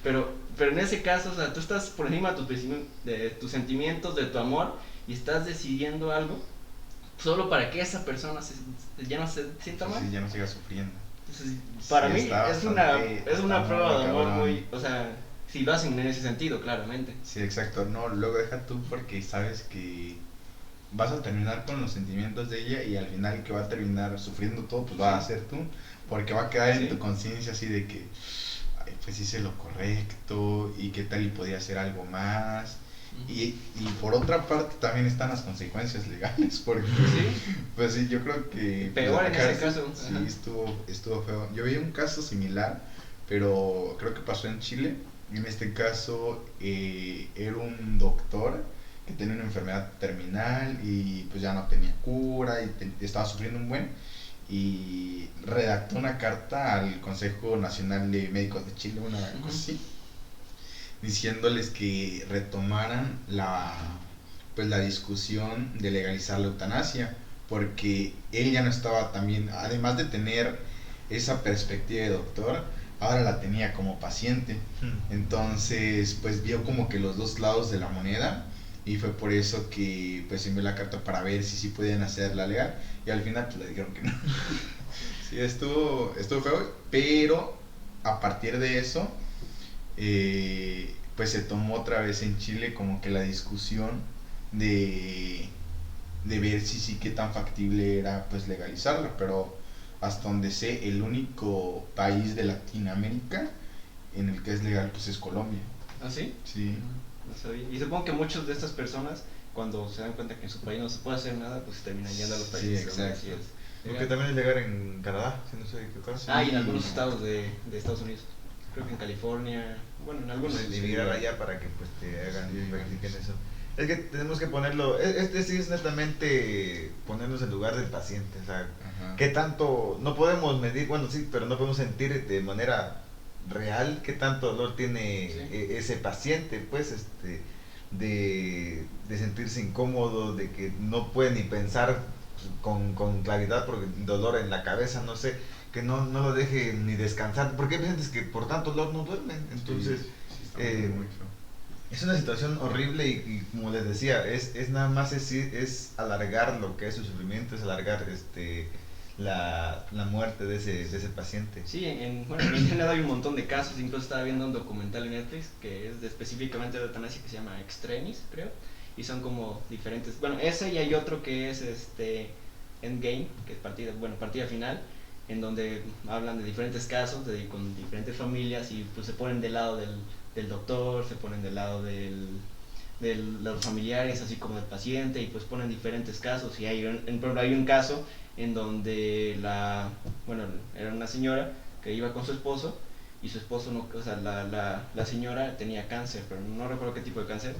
pero en ese caso, o sea, tú estás por encima de tus sentimientos, de tu amor, y estás decidiendo algo solo para que esa persona ya no se sienta mal. Sí, ya no siga sufriendo. Entonces, para Sí, mí está es bastante- una está prueba muy de amor cabrón. muy, o sea, si lo hacen en ese sentido, claramente. Sí, exacto. No, luego deja tú porque sabes que vas a terminar con los sentimientos de ella y al final el que va a terminar sufriendo todo, pues va a ser tú. Porque va a quedar Sí. en tu conciencia así de que, ay, pues hice lo correcto y qué tal y podía hacer algo más. Y por otra parte también están las consecuencias legales, porque Sí, pues sí, yo creo que peor pues, en acá ese caso. sí Ajá. estuvo feo. Yo vi un caso similar, pero creo que pasó en Chile. En este caso era un doctor que tenía una enfermedad terminal y pues ya no tenía cura y estaba sufriendo un buen y redactó una carta al Consejo Nacional de Médicos de Chile, una cosa así, diciéndoles que retomaran la discusión de legalizar la eutanasia, porque él ya no estaba también, además de tener esa perspectiva de doctor, ahora la tenía como paciente. Entonces, pues vio como que los dos lados de la moneda y fue por eso que pues envió la carta para ver si sí podían hacerla legal y al final pues le dijeron que no. Sí, estuvo feo, pero a partir de eso pues se tomó otra vez en Chile como que la discusión de, de ver si sí qué tan factible era pues legalizarla, pero hasta donde sé el único país de Latinoamérica en el que es legal pues es Colombia. ¿Ah, sí? Sí. No sabía. Y supongo que muchas de estas personas, cuando se dan cuenta que en su país no se puede hacer nada, pues terminan yendo a los Sí, países donde exacto. sí es Porque legal. también es legal en Canadá, si no estoy equivocado. Ah, y en algunos estados de Estados Unidos. Creo que en California, bueno, en algunos. De emigrar allá para que pues te hagan Sí, practiquen sí. eso. Es que tenemos que ponerlo, este sí es netamente ponernos en lugar del paciente, o sea, Ajá. qué tanto, no podemos medir, bueno sí, pero no podemos sentir de manera real qué tanto dolor tiene Sí. ese paciente, pues, de sentirse incómodo, de que no puede ni pensar con claridad porque el dolor en la cabeza, no sé, que no lo deje ni descansar, porque hay pacientes que por tanto dolor no duermen, entonces Sí, está muy feo. es una situación horrible y como les decía, es nada más es alargar lo que es su sufrimiento, es alargar la muerte de ese paciente. Sí, bueno, en internet hay un montón de casos, incluso estaba viendo un documental en Netflix que es específicamente de eutanasia que se llama Extremis, creo, y son como diferentes, bueno, ese y hay otro que es Endgame, que es partida final, en donde hablan de diferentes casos, con diferentes familias y pues se ponen del lado del doctor, se ponen del lado de los familiares, así como del paciente, y pues ponen diferentes casos, y por ejemplo, hay un caso en donde era una señora que iba con su esposo, y su esposo no, o sea, la señora tenía cáncer, pero no recuerdo qué tipo de cáncer,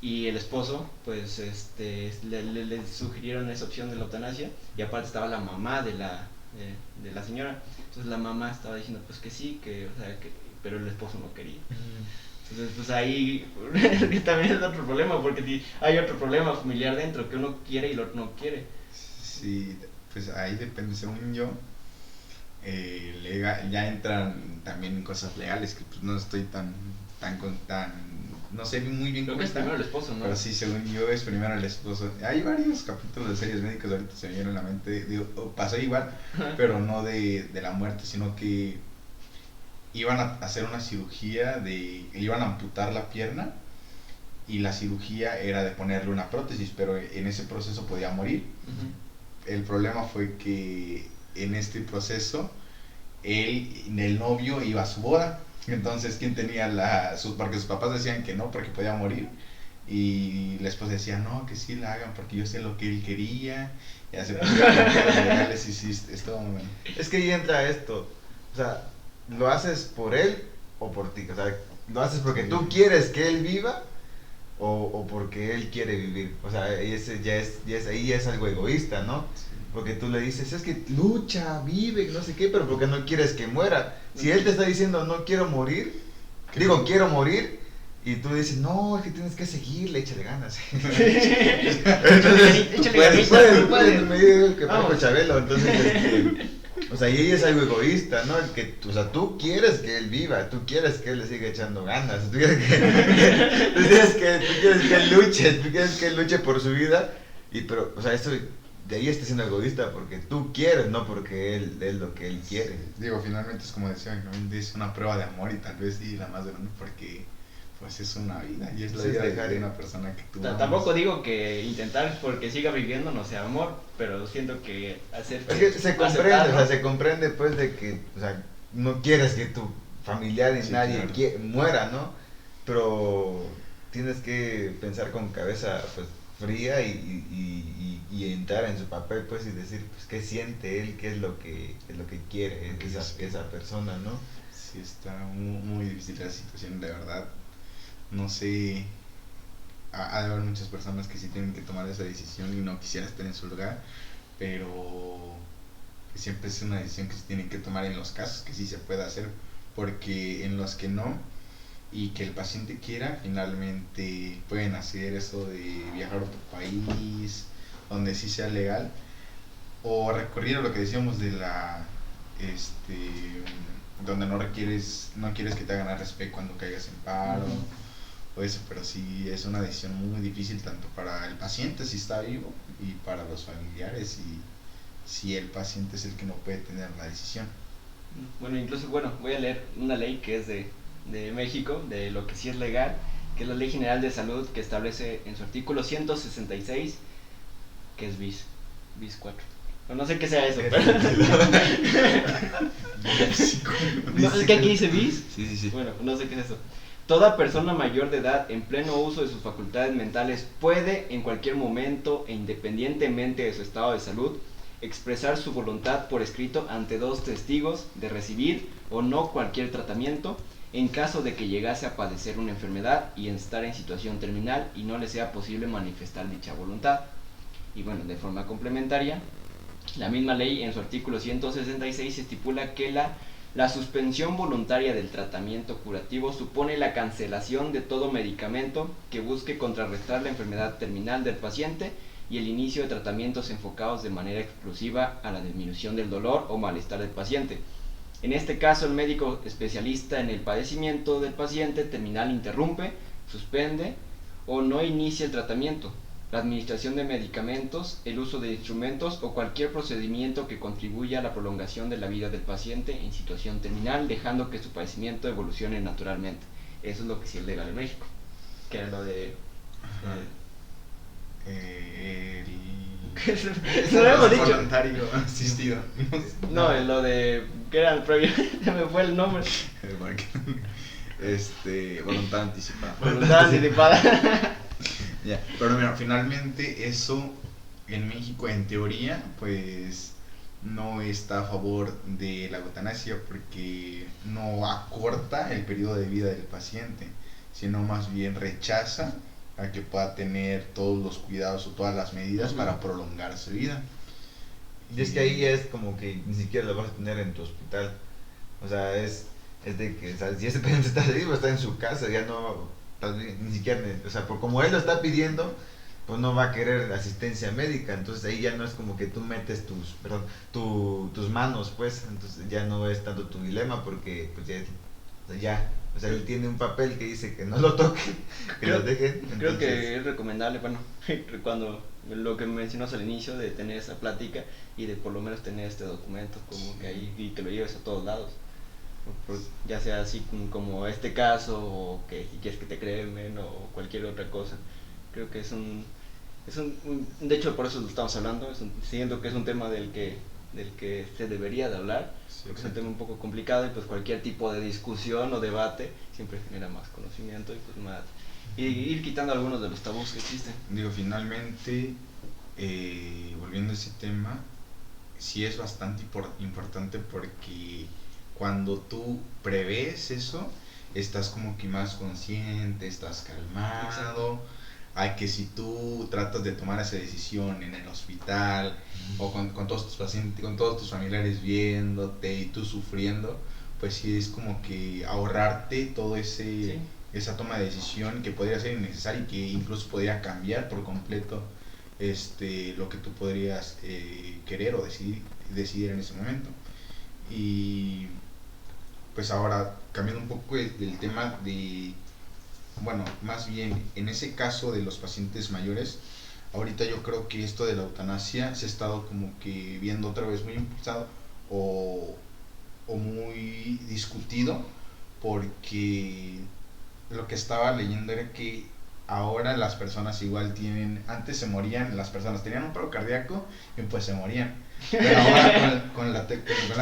y el esposo, pues, le sugirieron esa opción de la eutanasia, y aparte estaba la mamá de la señora, entonces la mamá estaba diciendo, pues que sí, pero el esposo no quería. Entonces, pues ahí también es otro problema, porque hay otro problema familiar dentro, que uno quiere y el otro no quiere. Sí, pues ahí depende, según yo, ya entran también cosas legales que pues no estoy tan no sé muy bien Creo cómo que es están, primero el esposo, ¿no? pero sí, según yo es primero el esposo. Hay varios capítulos de series médicas ahorita se me vienen a la mente, pasó igual, pero no de la muerte, sino que iban a hacer una cirugía iban a amputar la pierna y la cirugía era de ponerle una prótesis, pero en ese proceso podía morir. Uh-huh. El problema fue que en este proceso el novio iba a su boda. Entonces, ¿quién tenía porque sus papás decían que no, porque podía morir? Y la esposa decía, no, que sí la hagan porque yo sé lo que él quería. Ya se pusieron legales y sí, es todo muy bueno. Es que ahí entra esto, o sea, ¿lo haces por él o por ti? O sea, ¿lo haces porque tú quieres que él viva o porque él quiere vivir? O sea, ese ahí ya es algo egoísta, ¿no? Porque tú le dices, es que lucha, vive, no sé qué, pero porque no quieres que muera. Si él te está diciendo, no quiero morir, quiero morir, y tú dices, no, es que tienes que seguirle, échale ganas. Entonces, puedes, me digo que parezco Chabelo, entonces, o sea, y ella es algo egoísta, ¿no? El que, o sea, tú quieres que él viva, tú quieres que él le siga echando ganas, tú quieres que él luche por su vida, pero, o sea, eso de ahí está siendo egoísta porque tú quieres, no porque él es lo que él quiere. Digo, finalmente es como decía, es una prueba de amor y tal vez sí la más grande porque pues es una vida y es la vida de una persona que tú tampoco digo que intentar porque siga viviendo no sea amor, pero siento que hacer es que se comprende, o sea, se comprende pues de que, o sea, no quieres que tu familiar ni nadie muera, ¿no? Pero tienes que pensar con cabeza pues fría y entrar en su papel pues y decir pues qué siente él, qué es lo que quiere esa persona, ¿no? Sí, está muy difícil la situación, de verdad. No sé, ha de haber muchas personas que sí tienen que tomar esa decisión y no quisiera estar en su lugar, pero siempre es una decisión que se tiene que tomar en los casos que sí se puede hacer, porque en los que no y que el paciente quiera, finalmente pueden hacer eso de viajar a otro país donde sí sea legal, o recurrir a lo que decíamos de donde no quieres que te hagan RSP cuando caigas en paro. O eso, pero sí es una decisión muy difícil tanto para el paciente si está vivo y para los familiares y si el paciente es el que no puede tener la decisión. Bueno, incluso, voy a leer una ley que es de México, de lo que sí es legal, que es la Ley General de Salud, que establece en su artículo 166, que es bis 4. No sé qué sea eso, pero... ¿No es que aquí dice bis? Sí. Bueno, no sé qué es eso. Toda persona mayor de edad en pleno uso de sus facultades mentales puede en cualquier momento e independientemente de su estado de salud expresar su voluntad por escrito ante 2 testigos de recibir o no cualquier tratamiento en caso de que llegase a padecer una enfermedad y estar en situación terminal y no le sea posible manifestar dicha voluntad. Y bueno, de forma complementaria, la misma ley en su artículo 166 estipula que la suspensión voluntaria del tratamiento curativo supone la cancelación de todo medicamento que busque contrarrestar la enfermedad terminal del paciente y el inicio de tratamientos enfocados de manera exclusiva a la disminución del dolor o malestar del paciente. En este caso, el médico especialista en el padecimiento del paciente terminal interrumpe, suspende o no inicia el tratamiento, la administración de medicamentos, el uso de instrumentos o cualquier procedimiento que contribuya a la prolongación de la vida del paciente en situación terminal, dejando que su padecimiento evolucione naturalmente. Eso es lo que sí es legal en México, que era lo de... No lo hemos dicho. Voluntario asistido. No, lo de... ¿Qué era el previo? Se me fue el nombre. Voluntad anticipada. Voluntad anticipada. Ya, pero mira, finalmente eso en México en teoría pues no está a favor de la eutanasia porque no acorta el periodo de vida del paciente, sino más bien rechaza a que pueda tener todos los cuidados o todas las medidas para prolongar su vida. Y es que ahí es como que ni siquiera lo vas a tener en tu hospital, o sea, es de que, o sea, si ese paciente está vivo, está en su casa, ya no... ni siquiera, o sea, por como él lo está pidiendo, pues no va a querer asistencia médica, entonces ahí ya no es como que tú metes tus manos, pues, entonces ya no es tanto tu dilema porque pues o sea, él tiene un papel que dice que no lo toquen, que lo dejen. Entonces... Creo que es recomendable, cuando lo que mencionas al inicio de tener esa plática y de por lo menos tener este documento como que ahí y que lo lleves a todos lados. Ya sea así como este caso o que si quieres que te cremen o cualquier otra cosa. Creo que es un de hecho por eso lo estamos hablando, siento que es un tema del que del que se debería de hablar, porque es un tema un poco complicado y pues cualquier tipo de discusión o debate siempre genera más conocimiento y pues más, y ir quitando algunos de los tabús que existen. Digo, finalmente, volviendo a ese tema, sí es bastante importante porque cuando tú prevés eso, estás como que más consciente, estás calmado. Exacto. A que si tú tratas de tomar esa decisión en el hospital o con todos tus pacientes, con todos tus familiares viéndote y tú sufriendo, pues sí es como que ahorrarte todo Sí. esa toma de decisión que podría ser innecesaria y que incluso podría cambiar por completo lo que tú podrías querer o decidir en ese momento. Y pues ahora, cambiando un poco del tema de, bueno, más bien en ese caso de los pacientes mayores, ahorita yo creo que esto de la eutanasia se ha estado como que viendo otra vez muy impulsado o muy discutido, porque lo que estaba leyendo era que ahora las personas igual tienen, antes se morían, las personas tenían un paro cardíaco y pues se morían. Pero ahora con la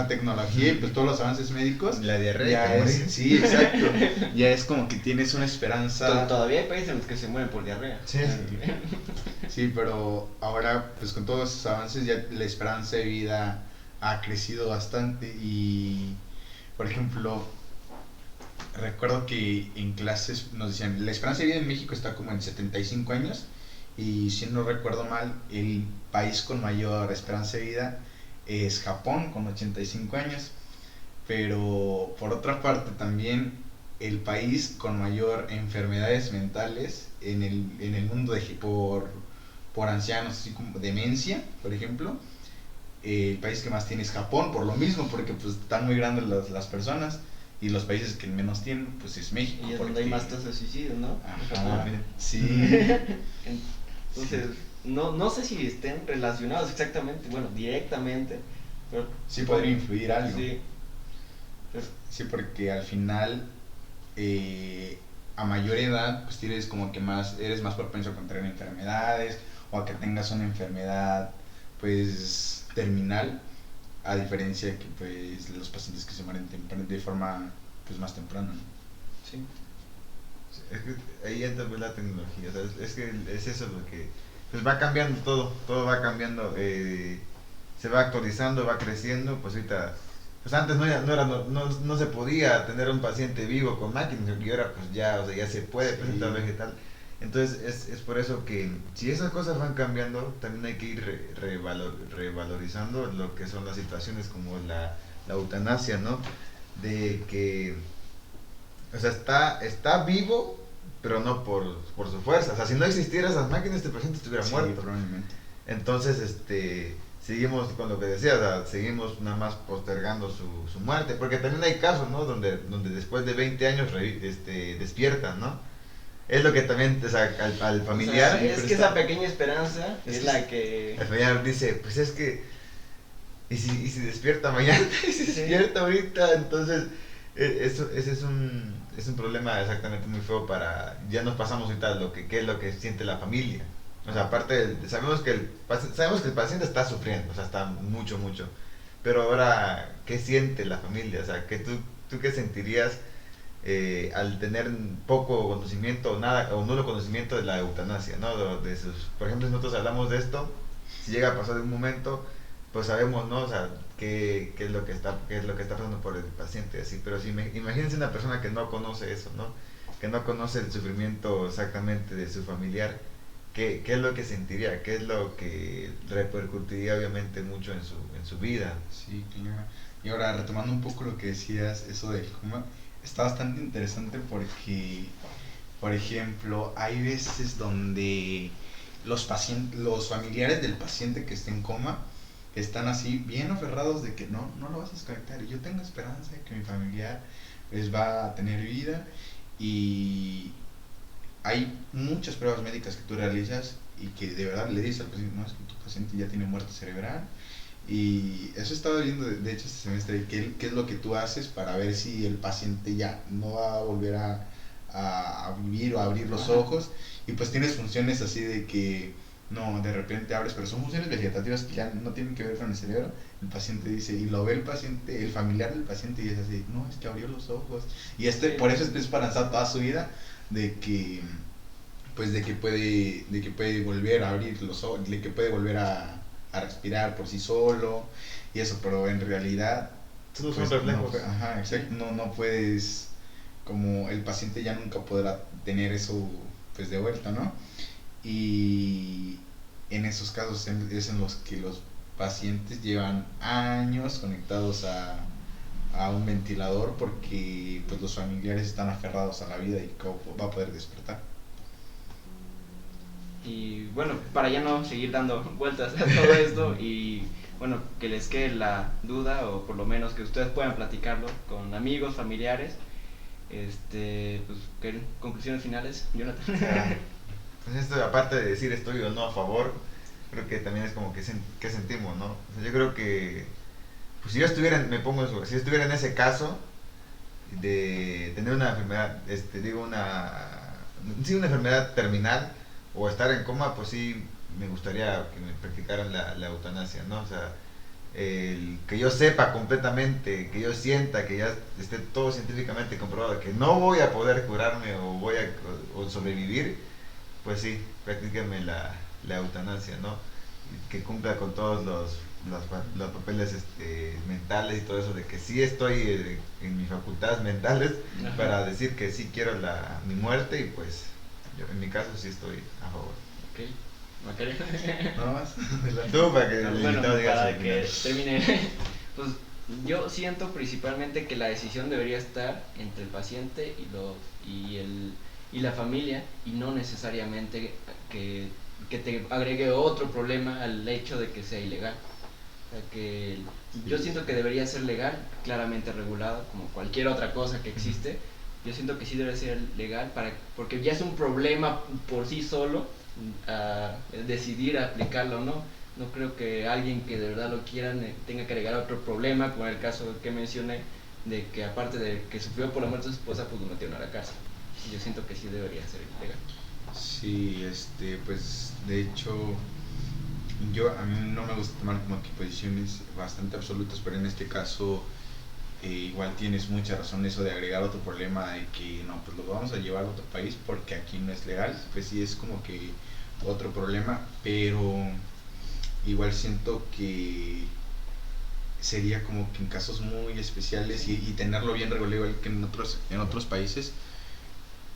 tecnología y pues todos los avances médicos, La diarrea. ya es, sí, exacto, ya es como que tienes una esperanza. Todavía hay países en los que se mueren por diarrea. Sí. Sí, pero ahora pues con todos esos avances ya la esperanza de vida ha crecido bastante y, por ejemplo, recuerdo que en clases nos decían, la esperanza de vida en México está como en 75 años y si no recuerdo mal, el país con mayor esperanza de vida es Japón con 85 años, pero por otra parte también el país con mayor enfermedades mentales en el mundo por ancianos, así como demencia, por ejemplo, el país que más tiene es Japón, por lo mismo, porque pues están muy grandes las personas. Y los países que menos tienen, pues es México. Y es donde hay más tasas de suicidio, ¿no? Ajá, sí. Entonces, no sé si estén relacionados exactamente, bueno, directamente, pero Sí podría influir algo. sí. Pero, Sí, porque al final, a mayor edad, pues tienes como que eres más propenso a contraer enfermedades o a que tengas una enfermedad, pues, terminal, a diferencia que, pues, los pacientes que se mueren de forma, pues, más temprana, ¿no? sí. Es que ahí entra pues la tecnología, o sea, es que es eso lo que pues va cambiando todo va cambiando, se va actualizando, va creciendo, pues ahorita, pues antes no se podía tener un paciente vivo con máquinas y ahora pues ya, o sea, ya se puede presentar vegetal. Entonces es por eso que si esas cosas van cambiando, también hay que ir revalorizando lo que son las situaciones como la eutanasia, ¿no? De que o sea, está vivo, pero no por su fuerza. O sea, si no existieran esas máquinas, este paciente estuviera muerto. Probablemente. Entonces, seguimos con lo que decía, o sea, seguimos nada más postergando su muerte. Porque también hay casos, ¿no? Donde después de 20 años despiertan, ¿no? Es lo que también, o sea, al familiar... O sea, es que esa pequeña esperanza es la que... El familiar dice, pues es que... ¿Y si despierta mañana? ¿Y si despierta ahorita? Entonces... Ese es un problema exactamente muy feo para... Ya nos pasamos ahorita a qué es lo que siente la familia. O sea, aparte, sabemos que el paciente está sufriendo, o sea, está mucho. Pero ahora, ¿qué siente la familia? O sea, ¿tú qué sentirías al tener poco conocimiento o nada, o nulo conocimiento de la eutanasia, ¿no? Por ejemplo, si nosotros hablamos de esto, si llega a pasar de un momento, pues sabemos, ¿no? O sea, qué es lo que está pasando por el paciente, así. Pero si imagínense una persona que no conoce eso, ¿no? Que no conoce el sufrimiento exactamente de su familiar, ¿qué es lo que sentiría? ¿Qué es lo que repercutiría obviamente mucho en su vida? Sí, claro. Y ahora, retomando un poco lo que decías, eso del coma, está bastante interesante porque, por ejemplo, hay veces donde los familiares del paciente que está en coma están así bien aferrados de que no lo vas a desconectar y yo tengo esperanza de que mi familiar pues va a tener vida, y hay muchas pruebas médicas que tú realizas y que de verdad le dices al paciente, no, es que tu paciente ya tiene muerte cerebral. Y eso estaba viendo, de hecho, este semestre, qué es lo que tú haces para ver si el paciente ya no va a volver a vivir o a abrir los ojos. Y pues tienes funciones así de que No, de repente abres, pero son funciones vegetativas que ya no tienen que ver con el cerebro. El paciente dice, y lo ve el paciente, el familiar del paciente, y es así, no, es que abrió los ojos. Y por eso está esperanzado toda su vida de que, pues, de que puede volver a abrir los ojos, de que puede volver a respirar por sí solo, y eso, pero en realidad, Todos pues, son reflejos. ajá, exacto, no puedes, como el paciente ya nunca podrá tener eso, pues, de vuelta, ¿no? Y en esos casos es en los que los pacientes llevan años conectados a un ventilador porque pues los familiares están aferrados a la vida y cómo va a poder despertar. Y bueno, para ya no seguir dando vueltas a todo esto y bueno, que les quede la duda o por lo menos que ustedes puedan platicarlo con amigos, familiares, pues, ¿qué conclusiones finales, Jonathan? Pues esto, aparte de decir estoy o no a favor, creo que también es como que qué sentimos, ¿no? O sea, yo creo que, pues si yo estuviera, si estuviera en ese caso de tener una enfermedad, una enfermedad terminal o estar en coma, pues sí me gustaría que me practicaran la eutanasia, ¿no? O sea, que yo sepa completamente, que yo sienta, que ya esté todo científicamente comprobado, que no voy a poder curarme o sobrevivir, pues sí, practíquenme la eutanasia, ¿no? Que cumpla con todos los papeles mentales y todo eso, de que sí estoy en mis facultades mentales. Ajá. Para decir que sí quiero mi muerte, y pues yo en mi caso sí estoy a favor. Ok. ¿No más? Tú, para que para que termine. Pues yo siento principalmente que la decisión debería estar entre el paciente y la familia, y no necesariamente que te agregue otro problema al hecho de que sea ilegal. O sea, que yo siento que debería ser legal, claramente regulado, como cualquier otra cosa que existe. Yo siento que sí debe ser legal, porque ya es un problema por sí solo decidir aplicarlo o no. No creo que alguien que de verdad lo quiera tenga que agregar otro problema, como el caso que mencioné, de que aparte de que sufrió por la muerte de su esposa, pues lo metieron a la cárcel. Yo siento que sí debería ser legal. Sí, pues de hecho a mí no me gusta tomar como que posiciones bastante absolutas, pero en este caso igual tienes mucha razón eso de agregar otro problema de que no, pues lo vamos a llevar a otro país porque aquí no es legal. Pues sí, es como que otro problema, pero igual siento que sería como que en casos muy especiales y tenerlo bien regulado igual que en otros países,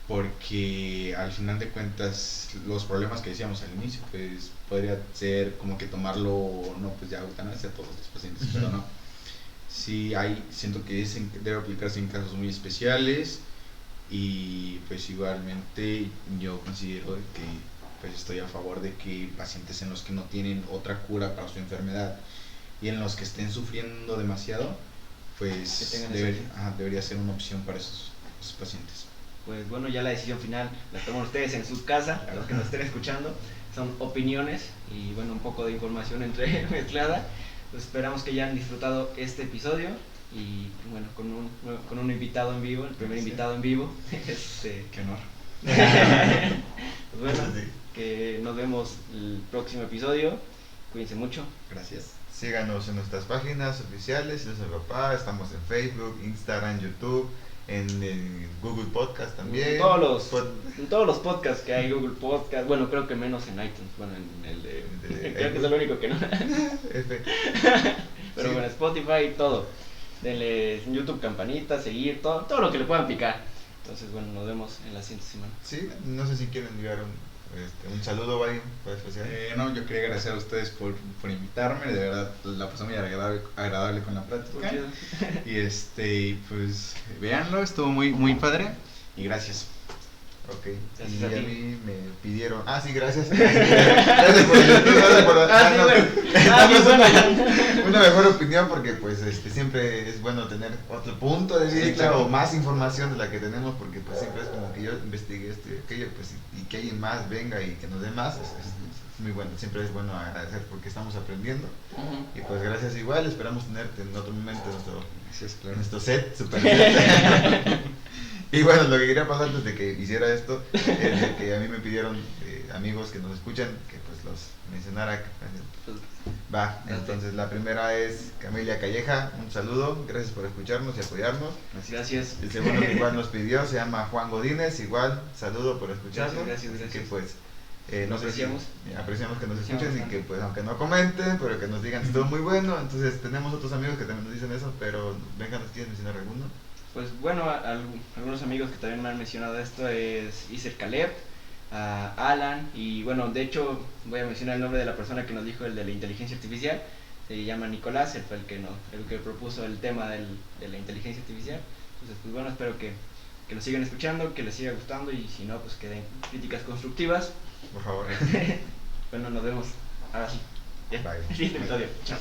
porque al final de cuentas los problemas que decíamos al inicio, pues podría ser como que tomarlo, no, pues ya eutanasia a todos los pacientes, pero no. Sí, siento que debe aplicarse en casos muy especiales, y pues igualmente yo considero que pues estoy a favor de que pacientes en los que no tienen otra cura para su enfermedad y en los que estén sufriendo demasiado, pues debería ser una opción para esos pacientes. Pues bueno, ya la decisión final la toman ustedes en su casa, a los que nos estén escuchando. Son opiniones y bueno, un poco de información mezclada. Pues esperamos que hayan disfrutado este episodio y bueno, con un invitado en vivo, el primer invitado en vivo. Qué honor. Pues bueno, que nos vemos el próximo episodio. Cuídense mucho. Gracias. Síganos en nuestras páginas oficiales, yo soy papá, estamos en Facebook, Instagram, YouTube, en Google Podcast también. En todos los podcasts que hay, Google Podcast, bueno, creo que menos en iTunes, bueno, en el de creo que es el único que no. Pero sí. Bueno, Spotify, todo. Denle en YouTube campanita, seguir, todo lo que le puedan picar. Entonces, bueno, nos vemos en la siguiente semana. Sí, no sé si quieren enviar un saludo, Vadim, especial. No, yo quería agradecer a ustedes por invitarme, de verdad la pasé muy agradable con la plática. Y pues véanlo, estuvo muy padre y gracias. Ok, gracias. Y a mí me pidieron. Sí, gracias. Gracias por una mejor opinión, porque pues siempre es bueno tener otro punto de vista, sí, claro, o más información de la que tenemos, porque pues siempre es como que yo investigué aquello, pues y que alguien más venga y que nos dé más, es muy bueno. Siempre es bueno agradecer porque estamos aprendiendo. Y pues gracias igual, esperamos tenerte en otro momento en nuestro set, super set. Y bueno, lo que quería pasar antes de que hiciera esto es de que a mí me pidieron amigos que nos escuchan que pues los mencionara. Pues, Va, entonces la primera es Camelia Calleja, un saludo, gracias por escucharnos y apoyarnos. gracias. El segundo que igual nos pidió se llama Juan Godínez, igual, saludo por escucharnos. Gracias. Que pues Nos apreciamos. Apreciamos que nos Apreciamos escuchen y bastante. que pues aunque no comenten, pero que nos digan si estuvo muy bueno. Entonces tenemos otros amigos que también nos dicen eso, pero venga, ¿nos quieres mencionar alguno? Pues bueno, algunos amigos que también me han mencionado esto es Iser Caleb, Alan, y bueno, de hecho voy a mencionar el nombre de la persona que nos dijo el de la inteligencia artificial. Se llama Nicolás, él fue el que propuso el tema de la inteligencia artificial. Entonces pues bueno, espero que lo sigan escuchando, que les siga gustando, y si no, pues que den críticas constructivas. Por favor. Bueno, nos vemos ahora sí. Ya. Bye. Siguiente episodio. Chao.